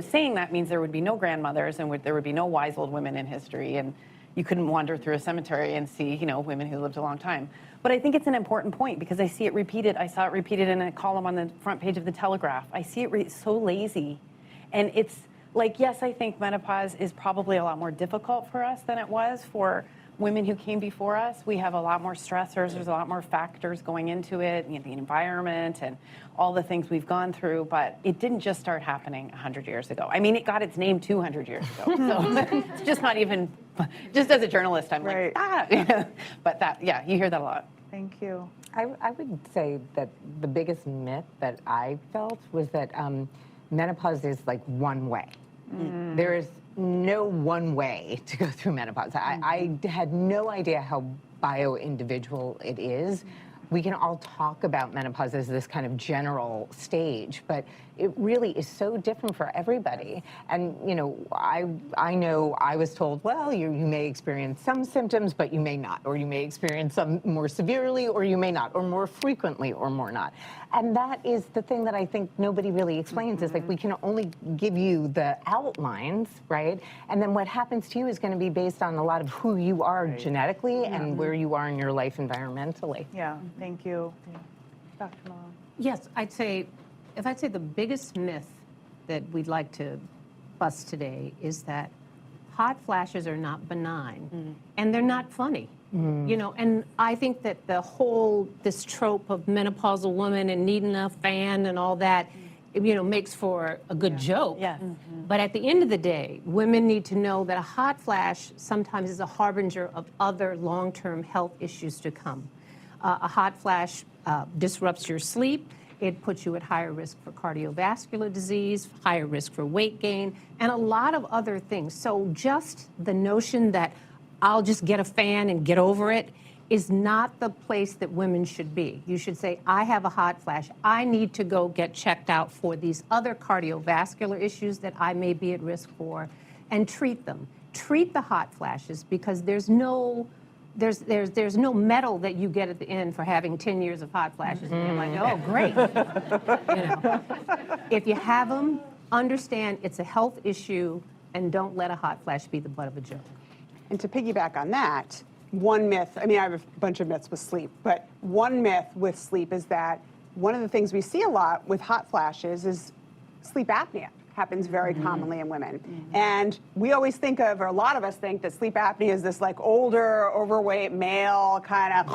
saying that means there would be no grandmothers and there would be no wise old women in history. And you couldn't wander through a cemetery and see, women who lived a long time. But I think it's an important point because I see it repeated. I saw it repeated in a column on the front page of the Telegraph. I see it so lazy. And it's like, yes, I think menopause is probably a lot more difficult for us than it was for women who came before us. We have a lot more stressors. There's a lot more factors going into it, the environment and all the things we've gone through. But it didn't just start happening 100 years ago. I mean, it got its name 200 years ago. So it's just not even, just as a journalist, I'm like, But you hear that a lot. Thank you. I would say that the biggest myth that I felt was that menopause is like one way. There is no one way to go through menopause. I had no idea how bio-individual it is. we can all talk about menopause as this kind of general stage, but it really is so different for everybody. And I know I was told, well, you may experience some symptoms, but you may not, or you may experience some more severely, or you may not, or more frequently, or more not. And that is the thing that I think nobody really explains, is like, we can only give you the outlines, right? And then what happens to you is going to be based on a lot of who you are genetically and where you are in your life environmentally. Yeah, thank you. Dr. Malone. Yes, if I'd say the biggest myth that we'd like to bust today is that hot flashes are not benign and they're not funny. And I think that this trope of menopausal woman and needing a fan and all that, makes for a good joke. Yes. But at the end of the day, women need to know that a hot flash sometimes is a harbinger of other long-term health issues to come. A hot flash disrupts your sleep. It puts you at higher risk for cardiovascular disease, higher risk for weight gain, and a lot of other things. So just the notion that I'll just get a fan and get over it is not the place that women should be. You should say, I have a hot flash. I need to go get checked out for these other cardiovascular issues that I may be at risk for, and treat them. Treat the hot flashes, because there's no medal that you get at the end for having 10 years of hot flashes. And you're like, oh, great. If you have them, understand it's a health issue, and don't let a hot flash be the butt of a joke. And to piggyback on that, one myth, I have a bunch of myths with sleep, but one myth with sleep is that one of the things we see a lot with hot flashes is sleep apnea. Happens very commonly in women. And we always think of, or a lot of us think, that sleep apnea is this like older, overweight male kind of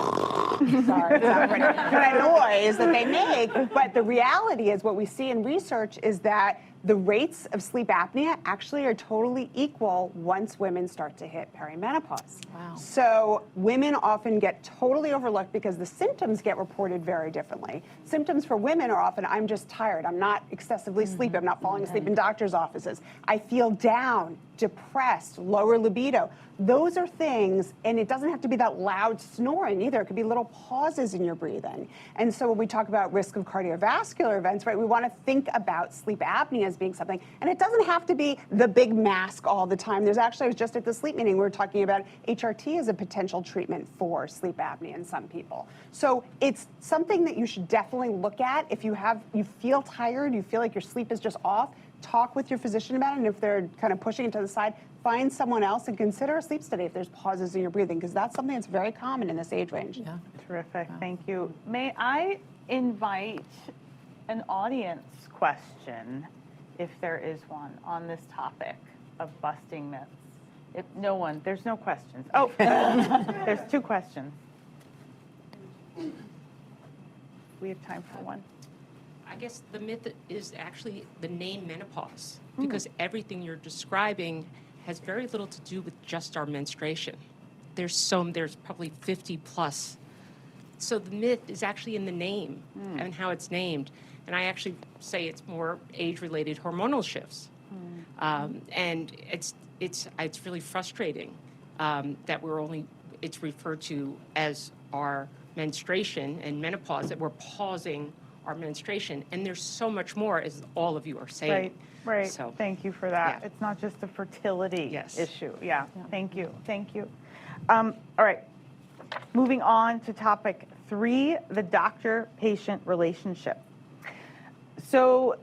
kind of noise that they make. But the reality is, what we see in research is that the rates of sleep apnea actually are totally equal once women start to hit perimenopause. Wow. So women often get totally overlooked because the symptoms get reported very differently. Symptoms for women are often, I'm just tired, I'm not excessively sleepy, I'm not falling asleep in doctor's offices, I feel down, depressed, lower libido. Those are things, and it doesn't have to be that loud snoring either. It could be little pauses in your breathing. And so when we talk about risk of cardiovascular events, right, we want to think about sleep apnea as being something, and it doesn't have to be the big mask all the time. There's actually, I was just at the sleep meeting, we were talking about HRT as a potential treatment for sleep apnea in some people. So it's something that you should definitely look at. If you feel tired, you feel like your sleep is just off, talk with your physician about it, and if they're kind of pushing it to the side, find someone else and consider a sleep study if there's pauses in your breathing, because that's something that's very common in this age range. Yeah. Terrific, thank you. May I invite an audience question, if there is one, on this topic of busting myths? If there's no questions. Oh, there's two questions. We have time for one. I guess the myth is actually the name menopause, because everything you're describing has very little to do with just our menstruation. There's probably 50 plus. So the myth is actually in the name and how it's named. And I actually say it's more age-related hormonal shifts. And it's really frustrating that it's referred to as our menstruation and menopause, that we're pausing our menstruation, and there's so much more, as all of you are saying. Right. So, thank you for that. yeah. It's not just a fertility Yes. issue. Yeah. Thank you. All right. Moving on to topic 3, the doctor-patient relationship. So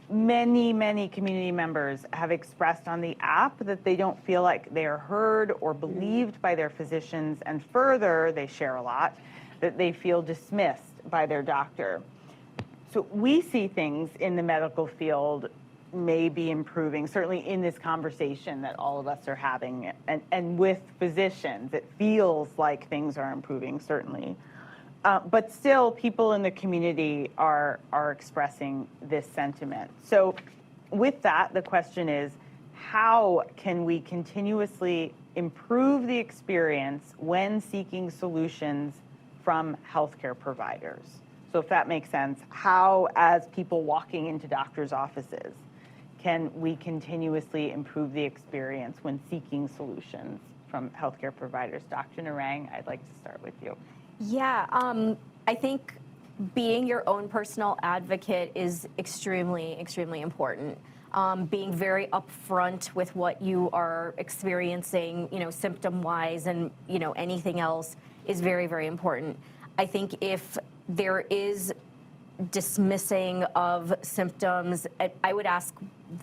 many community members have expressed on the app that they don't feel like they are heard or believed by their physicians, and further, they share a lot, that they feel dismissed by their doctor. So we see things in the medical field may be improving, certainly in this conversation that all of us are having, and with physicians, it feels like things are improving, certainly. But still, people in the community are expressing this sentiment. So with that, the question is, how can we continuously improve the experience when seeking solutions from healthcare providers? So if that makes sense, how, as people walking into doctors' offices, can we continuously improve the experience when seeking solutions from healthcare providers? Dr. Narang, I'd like to start with you. Yeah, I think being your own personal advocate is extremely, extremely important. Being very upfront with what you are experiencing, symptom-wise and, anything else is very, very important. I think if there is dismissing of symptoms, I would ask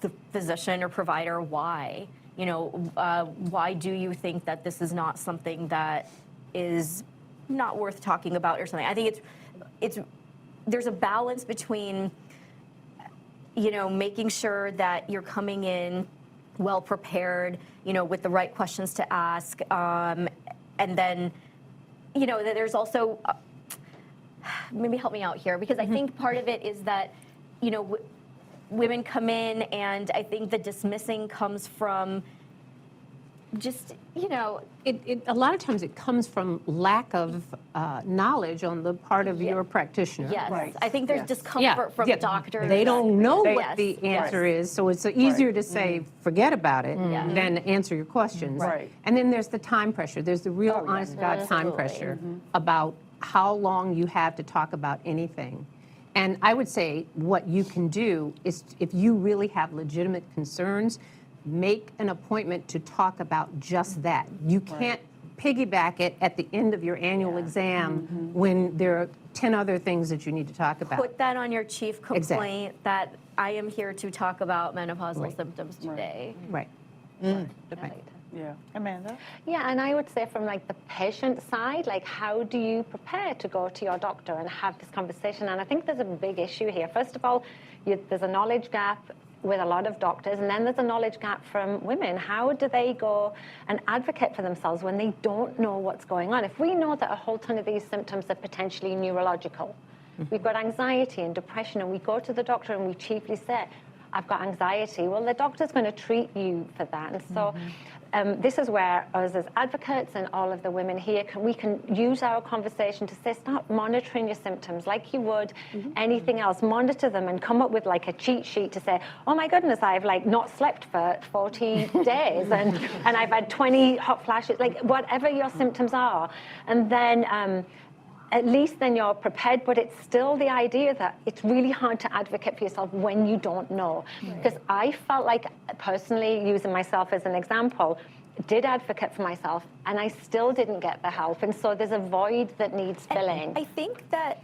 the physician or provider why. Why do you think that this is not something that is not worth talking about or something? I think there's a balance between, making sure that you're coming in well prepared, with the right questions to ask, and then, that there's also, maybe help me out here, because I think part of it is that, women come in, and I think the dismissing comes from just, a lot of times it comes from lack of knowledge on the part of your practitioner. Yes, Right. I think there's discomfort from doctors. They don't know what Yes, the answer yes. is, so it's easier to say, forget about it, than answer your questions. Right. And then there's the time pressure. There's the real honest-to-God time pressure about how long you have to talk about anything. And I would say what you can do is, if you really have legitimate concerns, make an appointment to talk about just that. You can't piggyback it at the end of your annual exam when there are 10 other things that you need to talk about. Put that on your chief complaint that I am here to talk about menopausal symptoms today. Right. Yeah. Amanda? Yeah, and I would say from like the patient side, like how do you prepare to go to your doctor and have this conversation? And I think there's a big issue here. First of all, there's a knowledge gap with a lot of doctors, and then there's a knowledge gap from women. How do they go and advocate for themselves when they don't know what's going on? If we know that a whole ton of these symptoms are potentially neurological, we've got anxiety and depression, and we go to the doctor and we chiefly say, I've got anxiety, well, the doctor's going to treat you for that. And so this is where us as advocates and all of the women here, we can use our conversation to say, start monitoring your symptoms like you would anything else. Monitor them and come up with like a cheat sheet to say, oh my goodness, I've like not slept for 40 days and I've had 20 hot flashes, like whatever your symptoms are. And then at least then you're prepared, but it's still the idea that it's really hard to advocate for yourself when you don't know. Because I felt like, personally, using myself as an example, did advocate for myself, and I still didn't get the help. And so there's a void that needs filling. I think that,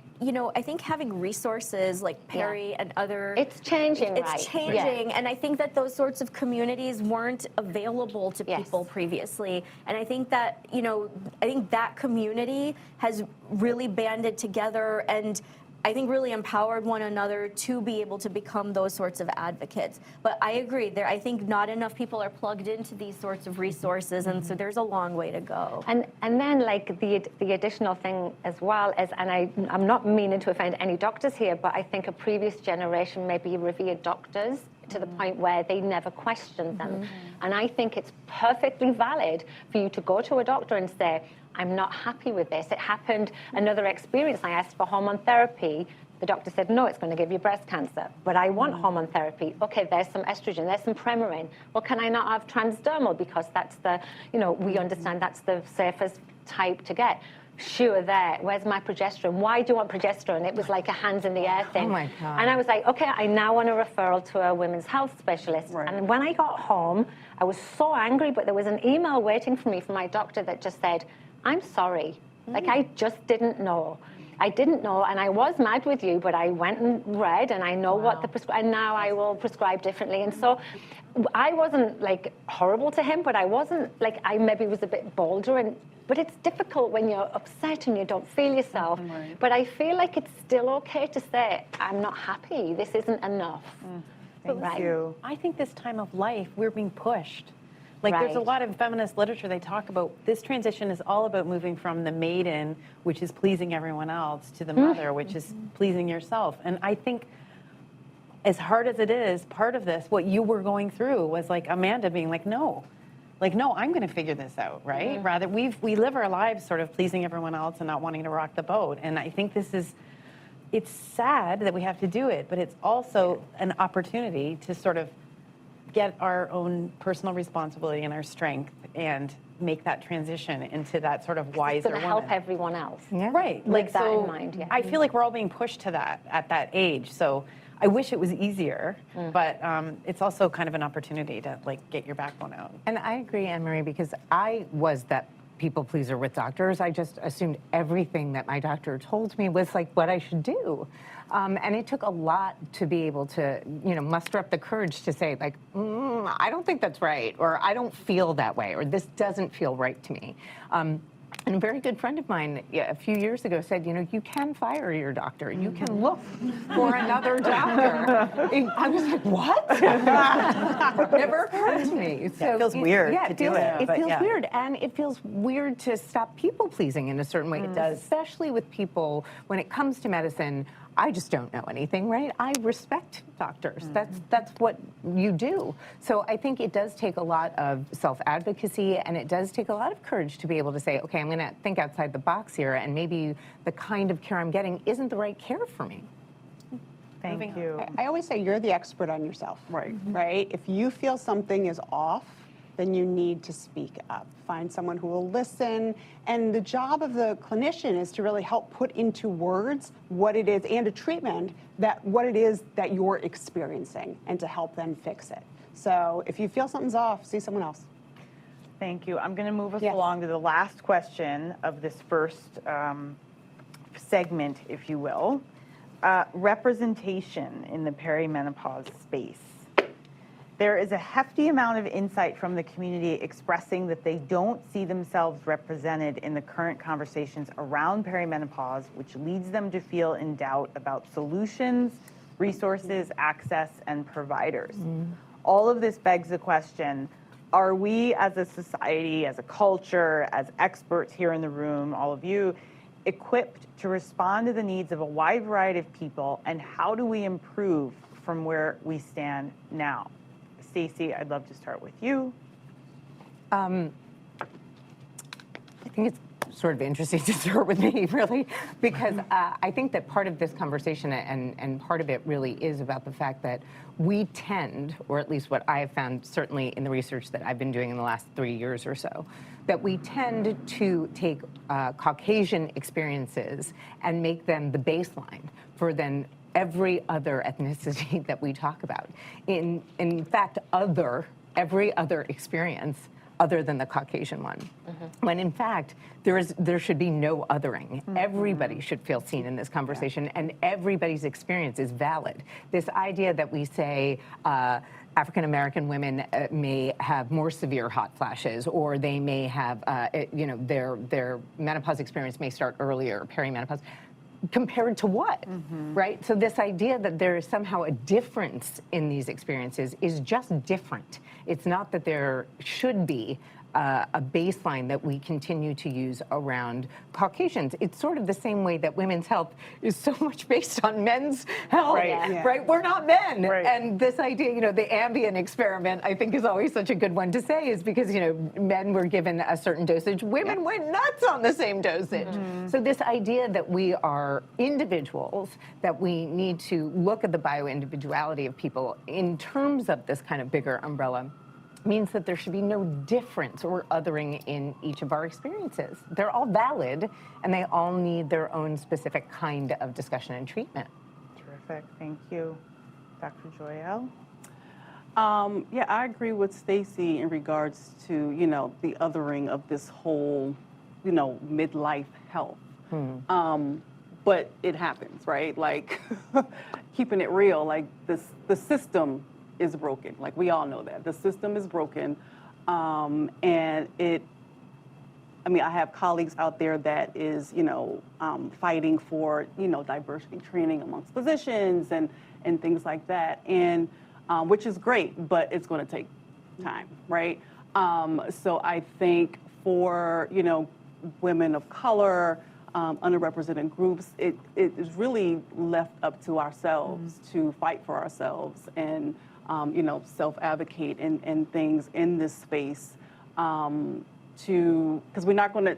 I think having resources like Perry and other... It's changing, right? It's changing, and I think that those sorts of communities weren't available to people previously. And I think that, I think that community has really banded together and I think really empowered one another to be able to become those sorts of advocates. But I agree, I think not enough people are plugged into these sorts of resources, and so there's a long way to go. And then like the additional thing as well is, and I'm not meaning to offend any doctors here, but I think a previous generation maybe revered doctors to the point where they never questioned them. And I think it's perfectly valid for you to go to a doctor and say, I'm not happy with this. It happened, another experience, I asked for hormone therapy. The doctor said, no, it's going to give you breast cancer. But I want hormone therapy. Okay, there's some estrogen, there's some Premarin. Well, can I not have transdermal? Because that's the, we understand that's the safest type to get. Sure, there. Where's my progesterone? Why do you want progesterone? It was like a hands in the air thing. Oh my God. And I was like, okay, I now want a referral to a women's health specialist. And when I got home, I was so angry, but there was an email waiting for me from my doctor that just said, I'm sorry. Like, I just didn't know. I didn't know, and I was mad with you, but I went and read, and I know what the and now I will prescribe differently. And so I wasn't, like, horrible to him, but I wasn't, like, I maybe was a bit bolder. But it's difficult when you're upset and you don't feel yourself. But I feel like it's still okay to say, I'm not happy. This isn't enough. Thank you. I think this time of life, we're being pushed. Like there's a lot of feminist literature, they talk about this transition is all about moving from the maiden, which is pleasing everyone else, to the mother, which is pleasing yourself. And I think as hard as it is, part of this, what you were going through was like Amanda being like, no, I'm going to figure this out, right? Rather, we live our lives sort of pleasing everyone else and not wanting to rock the boat. And I think it's sad that we have to do it, but it's also an opportunity to sort of get our own personal responsibility and our strength and make that transition into that sort of It's wiser going to woman. help everyone else. Right. With that so in mind, yeah. I feel like we're all being pushed to that at that age. So I wish it was easier, but it's also kind of an opportunity to like get your backbone out. And I agree, Anne-Marie, because I was that people pleaser with doctors. I just assumed everything that my doctor told me was like what I should do. And it took a lot to be able to, muster up the courage to say like, I don't think that's right, or I don't feel that way, or this doesn't feel right to me. And a very good friend of mine a few years ago said, you can fire your doctor. You can look for another doctor. I was like, what? Never occurred to me. So it feels weird to do it. It feels weird. And it feels weird to stop people pleasing in a certain way. It does. Especially with people, when it comes to medicine, I just don't know anything, right? I respect doctors. That's what you do. So I think it does take a lot of self-advocacy, and it does take a lot of courage to be able to say, okay, I'm going to think outside the box here, and maybe the kind of care I'm getting isn't the right care for me. Thank you. I always say you're the expert on yourself. Right. Right? If you feel something is off, then you need to speak up. Find someone who will listen. And the job of the clinician is to really help put into words what it is, and a treatment, what it is that you're experiencing, and to help them fix it. So if you feel something's off, see someone else. Thank you. I'm going to move us along to the last question of this first segment, if you will. Representation in the perimenopause space. There is a hefty amount of insight from the community expressing that they don't see themselves represented in the current conversations around perimenopause, which leads them to feel in doubt about solutions, resources, access, and providers. All of this begs the question, are we as a society, as a culture, as experts here in the room, all of you, equipped to respond to the needs of a wide variety of people, and how do we improve from where we stand now? Stacey, I'd love to start with you. I think it's sort of interesting to start with me, really, because I think that part of this conversation and part of it really is about the fact that we tend, or at least what I have found certainly in the research that I've been doing in the last 3 years or so, that we tend to take Caucasian experiences and make them the baseline for then every other ethnicity that we talk about. In fact, every other experience other than the Caucasian one. When in fact, there should be no othering. Everybody should feel seen in this conversation, and everybody's experience is valid. This idea that we say African American women may have more severe hot flashes, or they may have, their menopause experience may start earlier, perimenopause. Compared to what, right? So this idea that there is somehow a difference in these experiences is just different. It's not that there should be a baseline that we continue to use around Caucasians. It's sort of the same way that women's health is so much based on men's health, right? We're not men. Right. And this idea, the Ambien experiment, I think is always such a good one to say, is because, men were given a certain dosage, women went nuts on the same dosage. So this idea that we are individuals, that we need to look at the bioindividuality of people in terms of this kind of bigger umbrella means that there should be no difference or othering in each of our experiences. They're all valid, and they all need their own specific kind of discussion and treatment. Terrific, thank you. Dr. Joyelle? Yeah, I agree with Stacey in regards to, the othering of this whole, midlife health. But it happens, right? Like, keeping it real, like the system is broken. Like, we all know that. The system is broken. And I have colleagues out there that is, fighting for, diversity training amongst physicians and things like that. And which is great, but it's going to take time, right? So I think for, women of color, underrepresented groups, it is really left up to ourselves to fight for ourselves and, self-advocate and things in this space because we're not going to,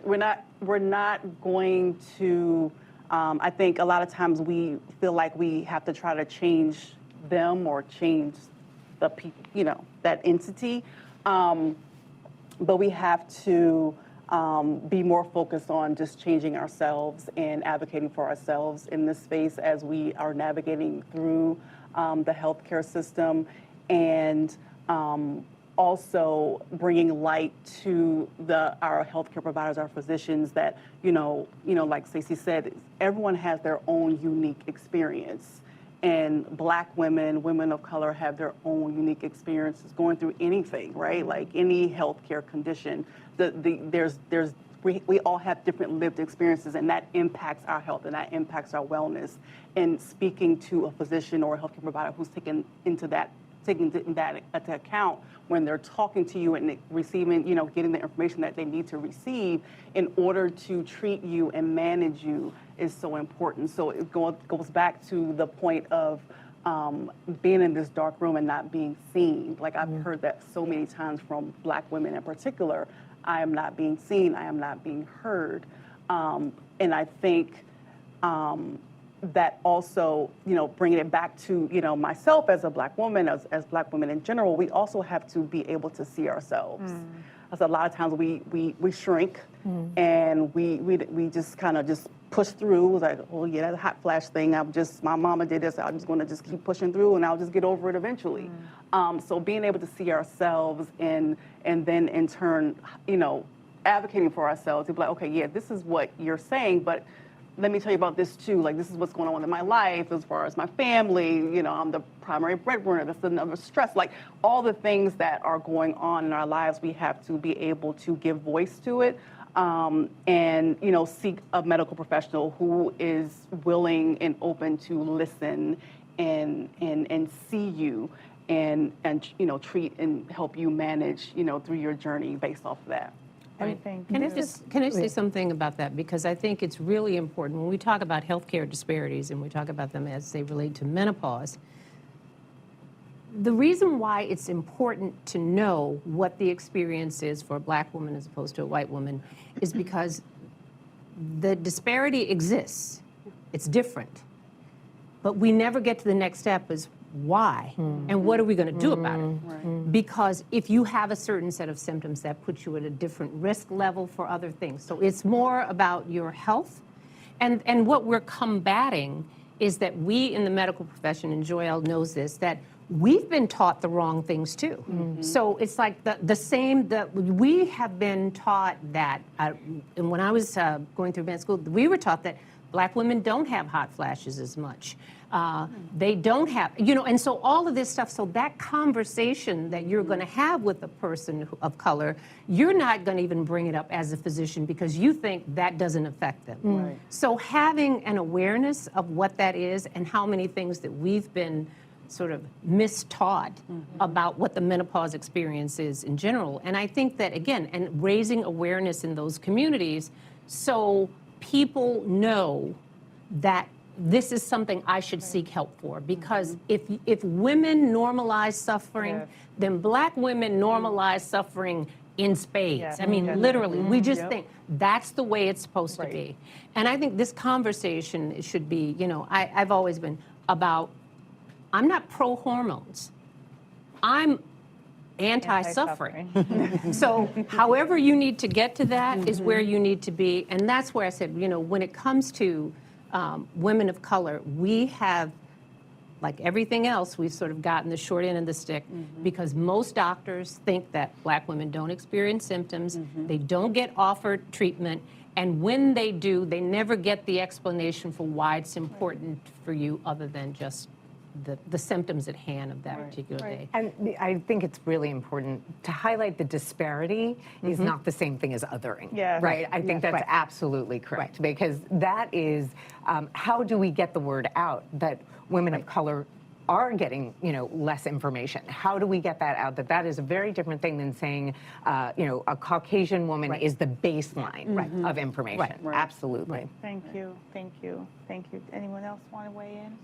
I think a lot of times we feel like we have to try to change them or change the people, that entity. but we have to be more focused on just changing ourselves and advocating for ourselves in this space as we are navigating through the healthcare system, and also bringing light to our healthcare providers, our physicians, that like Stacey said, everyone has their own unique experience. And Black women, women of color, have their own unique experiences going through anything, right? Like any healthcare condition. We all have different lived experiences, and that impacts our health and that impacts our wellness. And speaking to a physician or a healthcare provider who's taking that into account when they're talking to you and receiving, getting the information that they need to receive in order to treat you and manage you is so important. So it goes back to the point of being in this dark room and not being seen. Like I've heard that so many times from Black women in particular. I am not being seen, I am not being heard. And I think that also, bringing it back to, myself as a Black woman, as Black women in general, we also have to be able to see ourselves. Because a lot of times we shrink and we just kind of just push through. It was like, oh yeah, that's a hot flash thing. My mama did this. I'm just going to just keep pushing through and I'll just get over it eventually. So being able to see ourselves and then in turn, advocating for ourselves to be like, okay, yeah, this is what you're saying, but let me tell you about this too. Like, this is what's going on in my life as far as my family. I'm the primary breadwinner. That's another stress. Like, all the things that are going on in our lives, we have to be able to give voice to it, and seek a medical professional who is willing and open to listen and see you and treat and help you manage through your journey based off of that. Can I say something about that? Because I think it's really important when we talk about healthcare disparities and we talk about them as they relate to menopause. The reason why it's important to know what the experience is for a Black woman as opposed to a white woman is because the disparity exists. It's different. But we never get to the next step is why and what are we going to do about it? Right. Because if you have a certain set of symptoms, that puts you at a different risk level for other things. So it's more about your health. And what we're combating is that we in the medical profession, and Joelle knows this, that we've been taught the wrong things too. So it's like the same that we have been taught that, and when I was going through med school, we were taught that Black women don't have hot flashes as much. They don't have, and so all of this stuff, so that conversation that you're going to have with a person of color, you're not going to even bring it up as a physician because you think that doesn't affect them. Right. So having an awareness of what that is and how many things that we've been sort of mistaught about what the menopause experience is in general. And I think that, again, and raising awareness in those communities so people know that this is something I should seek help for. Because if women normalize suffering, then Black women normalize suffering in spades. I mean, literally, we just think that's the way it's supposed to be. And I think this conversation should be, I've always been about, I'm not pro-hormones. I'm anti-suffering. So however you need to get to that is where you need to be. And that's where I said, when it comes to women of color, we have, like everything else, we've sort of gotten the short end of the stick because most doctors think that Black women don't experience symptoms, they don't get offered treatment, and when they do, they never get the explanation for why it's important for you other than just the symptoms at hand of that particular day. And I think it's really important to highlight the disparity is not the same thing as othering. Right? I think that's absolutely correct because that is how do we get the word out that women of color are getting, less information? How do we get that out? That is a very different thing than saying, a Caucasian woman is the baseline of information. Absolutely. Thank you. Anyone else want to weigh in?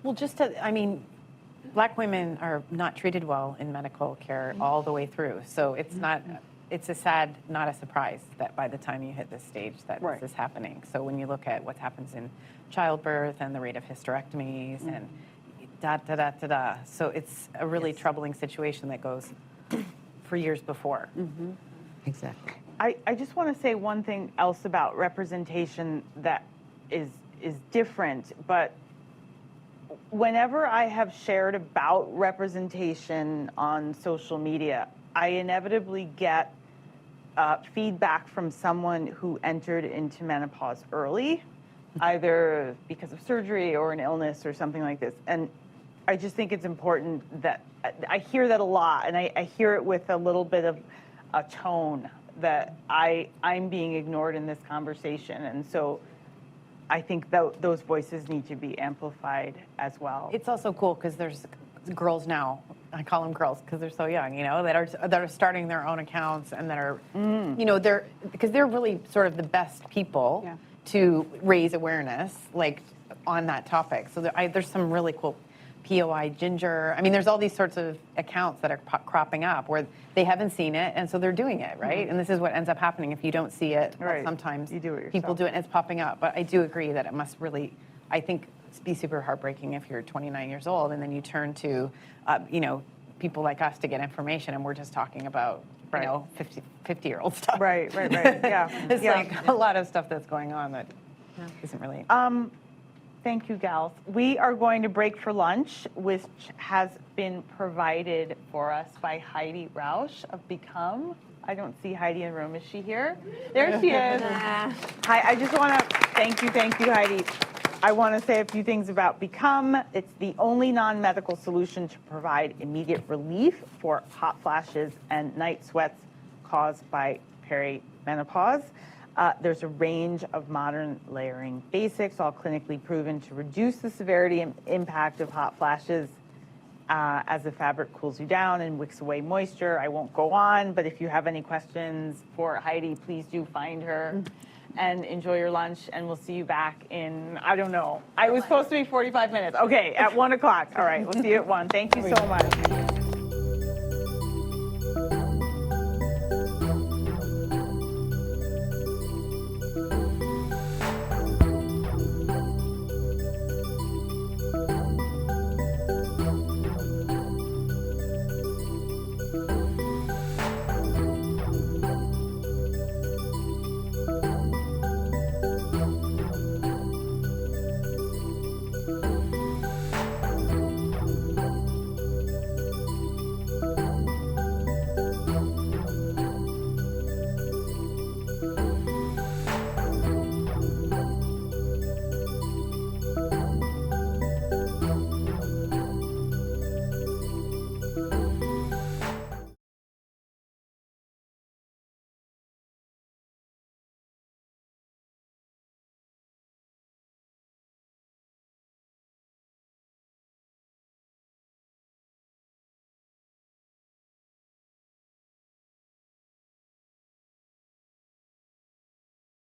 Well, Black women are not treated well in medical care all the way through. So it's not a surprise that by the time you hit this stage that this is happening. So when you look at what happens in childbirth and the rate of hysterectomies and so it's a really troubling situation that goes for years before. Exactly. I just want to say one thing else about representation that is different, but whenever I have shared about representation on social media, I inevitably get feedback from someone who entered into menopause early, either because of surgery or an illness or something like this. And I just think it's important that I hear that a lot, and I hear it with a little bit of a tone that I'm being ignored in this conversation. And so I think those voices need to be amplified as well. It's also cool because there's girls now, I call them girls because they're so young, that are starting their own accounts and that are, because they're really sort of the best people to raise awareness, like, on that topic. So there's some really cool POI Ginger. I mean, there's all these sorts of accounts that are cropping up where they haven't seen it, and so they're doing it, right? And this is what ends up happening if you don't see it. Right. Sometimes You do it people yourself. do it, and it's popping up. But I do agree that it must really, I think, be super heartbreaking if you're 29 years old and then you turn to, people like us to get information, and we're just talking about, 50-year-old stuff. Right, yeah. It's like a lot of stuff that's going on that isn't really. Thank you, gals. We are going to break for lunch, which has been provided for us by Heidi Rausch of Become. I don't see Heidi in the room. Is she here? There she is. Hi, I just want to thank you, Heidi. I want to say a few things about Become. It's the only non-medical solution to provide immediate relief for hot flashes and night sweats caused by perimenopause. There's a range of modern layering basics, all clinically proven to reduce the severity and impact of hot flashes as the fabric cools you down and wicks away moisture. I won't go on, but if you have any questions for Heidi, please do find her and enjoy your lunch, and we'll see you back in, I don't know. I was supposed to be 45 minutes. Okay, at 1 o'clock. All right, we'll see you at 1. Thank you so much.